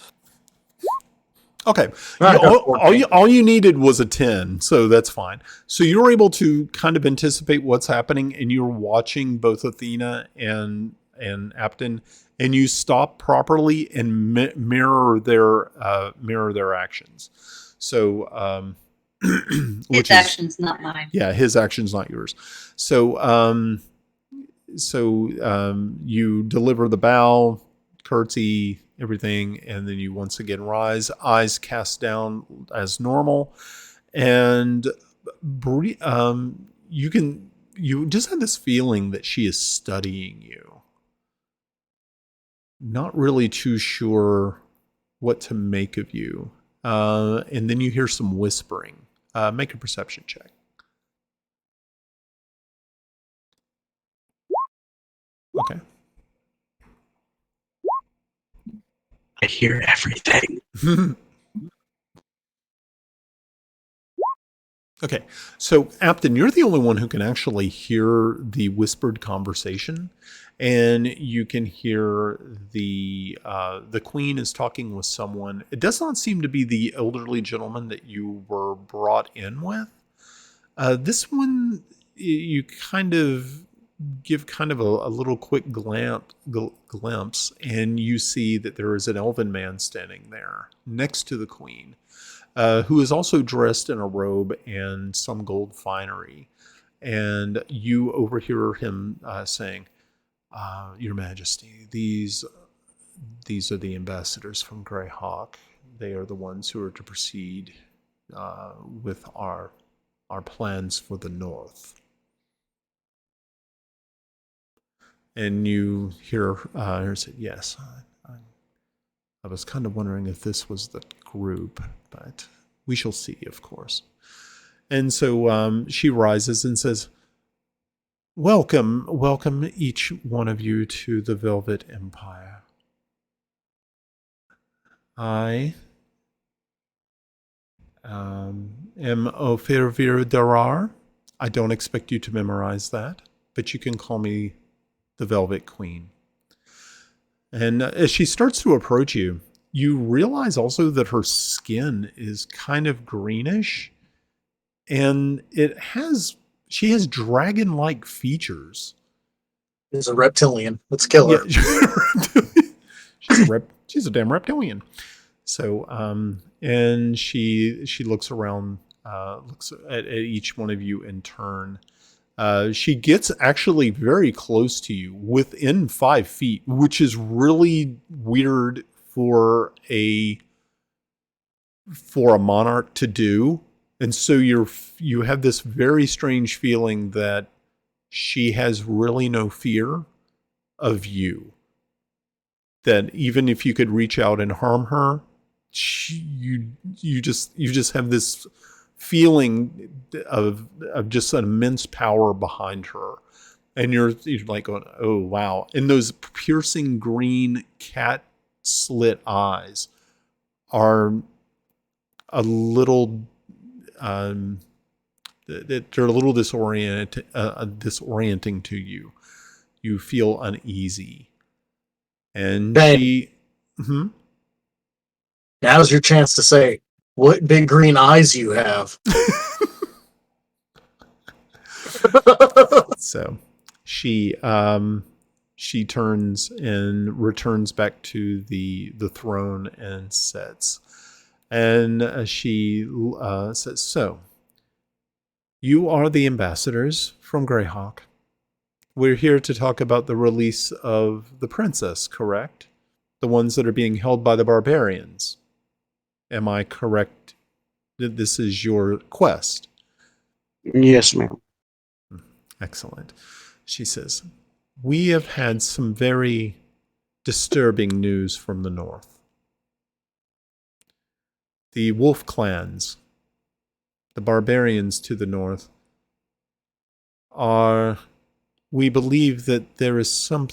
Okay. I got 14. All you needed was a 10, so that's fine. So you're able to kind of anticipate what's happening, and you're watching both Athena and Apton, and you stop properly and mirror their actions. So, His which is actions, not mine. yeah, his actions, not yours. So, you deliver the bow, curtsy, everything, and then you once again rise, eyes cast down as normal, and you just have this feeling that she is studying you. Not really too sure what to make of you, and then you hear some whispering. Make a perception check. Okay. I hear everything. Okay, so Apton, you're the only one who can actually hear the whispered conversation, and you can hear the queen is talking with someone. It does not seem to be the elderly gentleman that you were brought in with. This one, you kind of give kind of a little quick glimpse, and you see that there is an elven man standing there next to the queen. Who is also dressed in a robe and some gold finery. And you overhear him saying, Your Majesty, these are the ambassadors from Greyhawk. They are the ones who are to proceed with our plans for the North. And you hear her say, yes, I was kind of wondering if this was the group, but we shall see, of course. And so she rises and says, welcome each one of you to the Velvet Empire. I am Ophir Darar. I don't expect you to memorize that, but you can call me the Velvet Queen. And as she starts to approach you, you realize also that her skin is kind of greenish, and she has dragon-like features. He's a reptilian. Let's kill her. Yeah, she's a damn reptilian. So, and she looks around, looks at each one of you in turn. She gets actually very close to you, within 5 feet, which is really weird for a monarch to do. And so you have this very strange feeling that she has really no fear of you. That even if you could reach out and harm her, you just have this feeling of just an immense power behind her, and you're like going, oh wow. And those piercing green cat slit eyes are a little they're a little disorienting to you. You feel uneasy, and Hey. Now's your chance to say what big green eyes you have. So she turns and returns back to the throne and sits, and she says, so you are the ambassadors from Greyhawk. We're here to talk about the release of the princess, correct? The ones that are being held by the barbarians. Am I correct that this is your quest? Yes, ma'am. Excellent. She says, we have had some very disturbing news from the north. The wolf clans, the barbarians to the north, we believe that there is some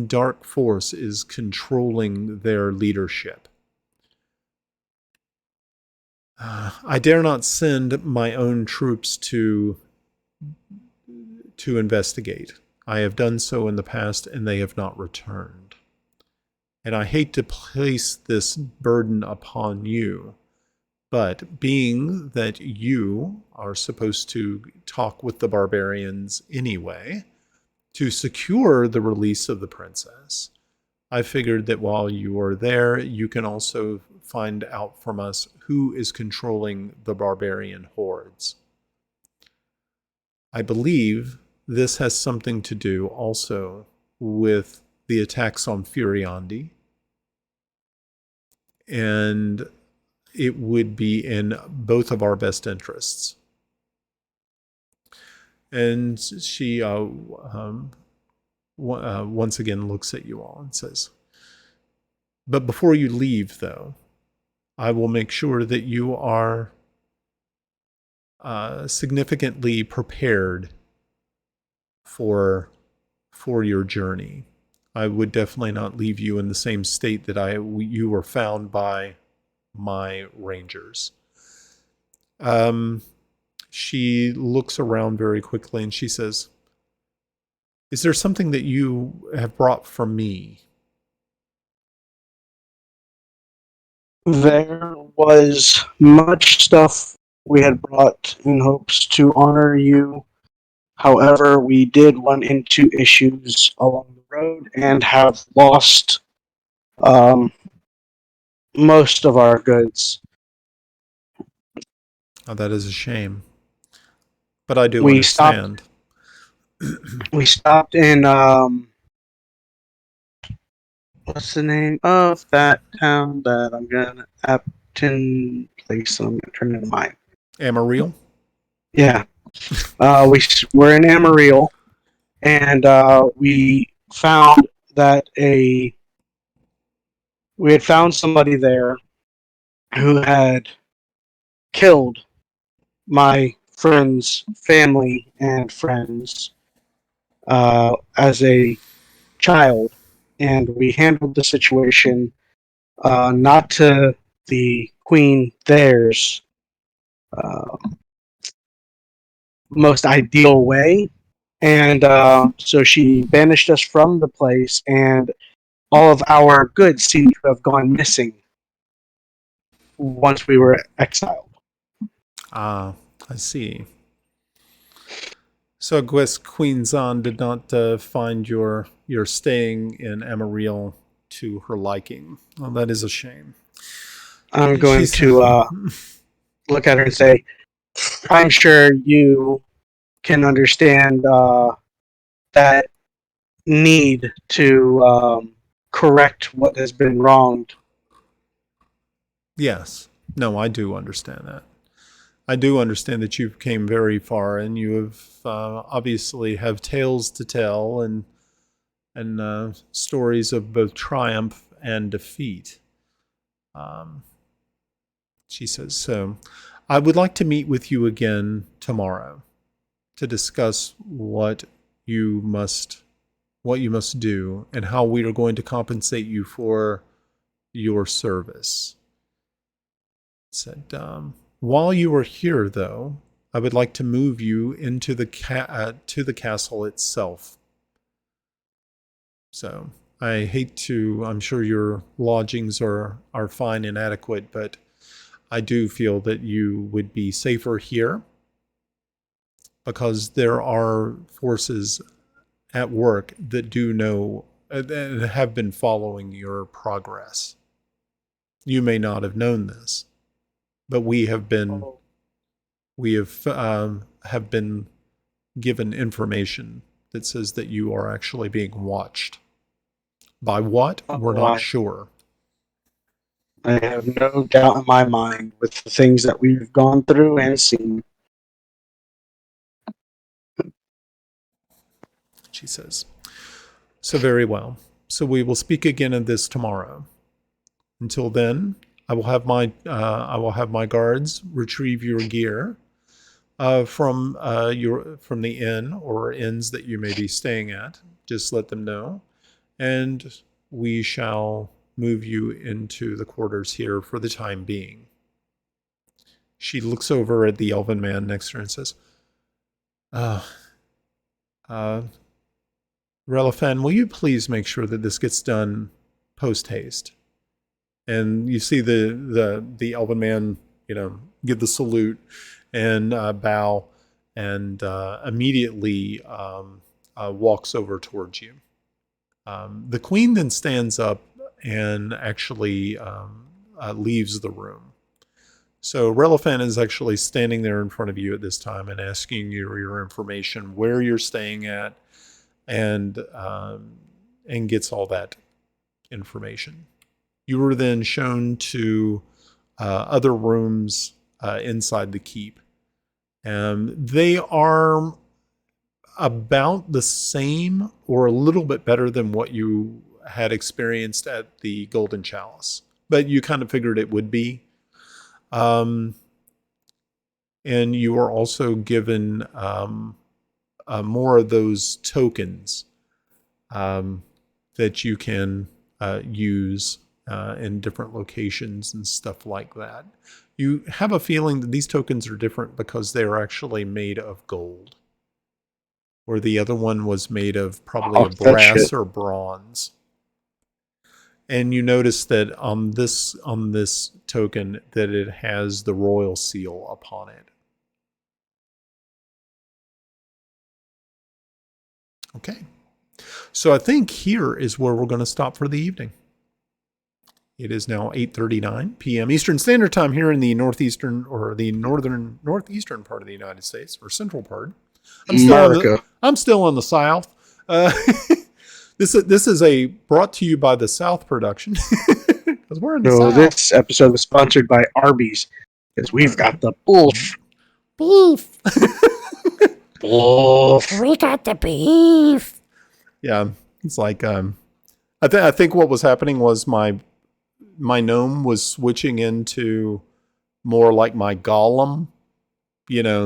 dark force is controlling their leadership. I dare not send my own troops to investigate. I have done so in the past, and they have not returned. And I hate to place this burden upon you, but being that you are supposed to talk with the barbarians anyway, to secure the release of the princess, I figured that while you are there, you can also find out from us who is controlling the barbarian hordes. I believe this has something to do also with the attacks on Furiondi, and it would be in both of our best interests. And she once again looks at you all and says, but before you leave, though, I will make sure that you are significantly prepared for your journey. I would definitely not leave you in the same state that you were found by my rangers. She looks around very quickly and she says, is there something that you have brought for me? There was much stuff we had brought in hopes to honor you. However, we did run into issues along the road and have lost most of our goods. Oh, that is a shame. But I do We understand. We stopped in what's the name of that town that I'm gonna Apton place and I'm gonna turn into mine. Amarillo? Yeah. We're in Amarillo, and we found that we had found somebody there who had killed my friend's family and friends as a child, and we handled the situation not to the queen theirs most ideal way, and so she banished us from the place, and all of our goods seem to have gone missing once we were exiled. Ah, I see. So I guess Queen Zan did not find your staying in Amarillo to her liking. Well, that is a shame. I'm going to look at her and say, I'm sure you can understand that need to correct what has been wronged. Yes. No, I do understand that. I do understand that you came very far, and you have obviously have tales to tell, and stories of both triumph and defeat. She says, so I would like to meet with you again tomorrow to discuss what you must do and how we are going to compensate you for your service. Said, while you are here, though, I would like to move you into the to the castle itself. So I hate to. I'm sure your lodgings are fine and adequate, but I do feel that you would be safer here because there are forces at work that do know and have been following your progress. You may not have known this, but we have been given information that says that you are actually being watched. By what? We're not sure. I have no doubt in my mind with the things that we've gone through and seen. She says, so very well. So we will speak again of this tomorrow. Until then, I will have my guards retrieve your gear from the inn or inns that you may be staying at. Just let them know, and we shall move you into the quarters here for the time being. She looks over at the elven man next to her and says, Relafan, will you please make sure that this gets done post haste? And you see the elven man, give the salute and bow, and immediately walks over towards you. The queen then stands up and actually leaves the room. So Relafan is actually standing there in front of you at this time and asking you your information, where you're staying at, and gets all that information. You were then shown to other rooms inside the keep. They are about the same or a little bit better than what you had experienced at the Golden Chalice, but you kind of figured it would be. And you are also given more of those tokens that you can use in different locations and stuff like that. You have a feeling that these tokens are different because they are actually made of gold, where the other one was made of probably brass or bronze. And you notice that on this token that it has the royal seal upon it. Okay. So I think here is where we're going to stop for the evening. It is now 8:39 p.m. Eastern Standard Time here in the northeastern or the northeastern part of the United States, or central part. I'm still in the South. This is brought to you by the South production. Because we're in the South. This episode was sponsored by Arby's, because we've got the beef. We got the beef. Yeah, it's like I think what was happening was my gnome was switching into more like my golem.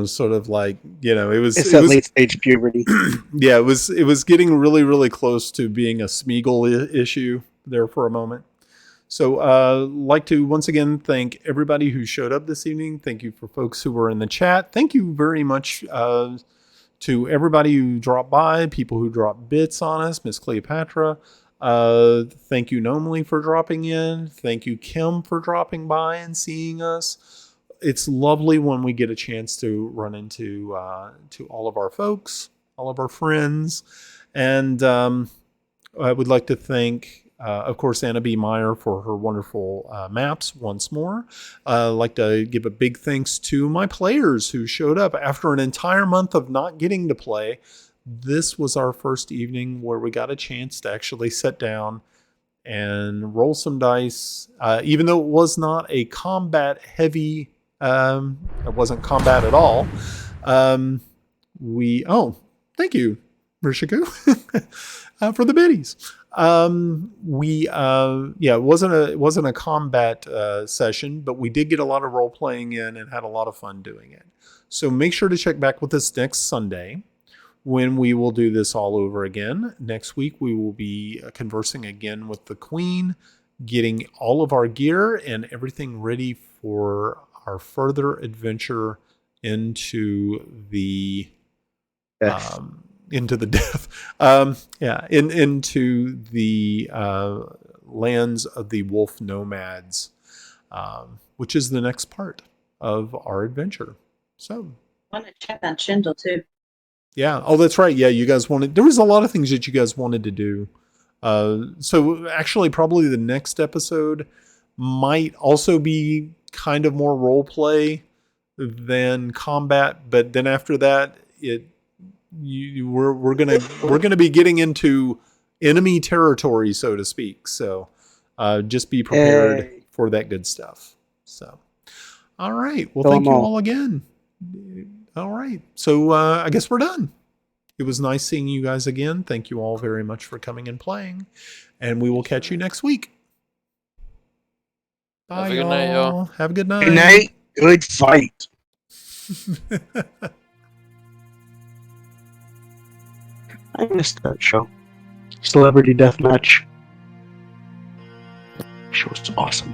Sort of like, it was late stage puberty. Yeah, it was getting really, really close to being a Smeagol issue there for a moment. So like to once again thank everybody who showed up this evening. Thank you for folks who were in the chat. Thank you very much to everybody who dropped by, people who dropped bits on us, Miss Cleopatra. Thank you, Nomely, for dropping in. Thank you, Kim, for dropping by and seeing us. It's lovely when we get a chance to run into to all of our folks, all of our friends. And I would like to thank, of course, Anna B. Meyer for her wonderful maps once more. I'd like to give a big thanks to my players who showed up after an entire month of not getting to play. This was our first evening where we got a chance to actually sit down and roll some dice. Even though it was not a combat heavy, it wasn't combat at all. Thank you, Rishiku, for the biddies. It wasn't a combat session, but we did get a lot of role playing in and had a lot of fun doing it. So make sure to check back with us next Sunday, when we will do this all over again. Next week, we will be conversing again with the Queen, getting all of our gear and everything ready for our further adventure into the Death. Into the lands of the wolf nomads, which is the next part of our adventure. So I want to check on Schindel too. Yeah. Oh, that's right. Yeah, you guys there was a lot of things that you guys wanted to do. So actually, probably the next episode might also be kind of more role play than combat. But then after that, we're gonna be getting into enemy territory, so to speak. So just be prepared for that good stuff. So, all right. Well, thank you all again. All right. So I guess we're done. It was nice seeing you guys again. Thank you all very much for coming and playing. And we will catch you next week. Bye, Have a good night, y'all. Have a good night. Good night. Good fight. I missed that show. Celebrity Deathmatch. Show was awesome.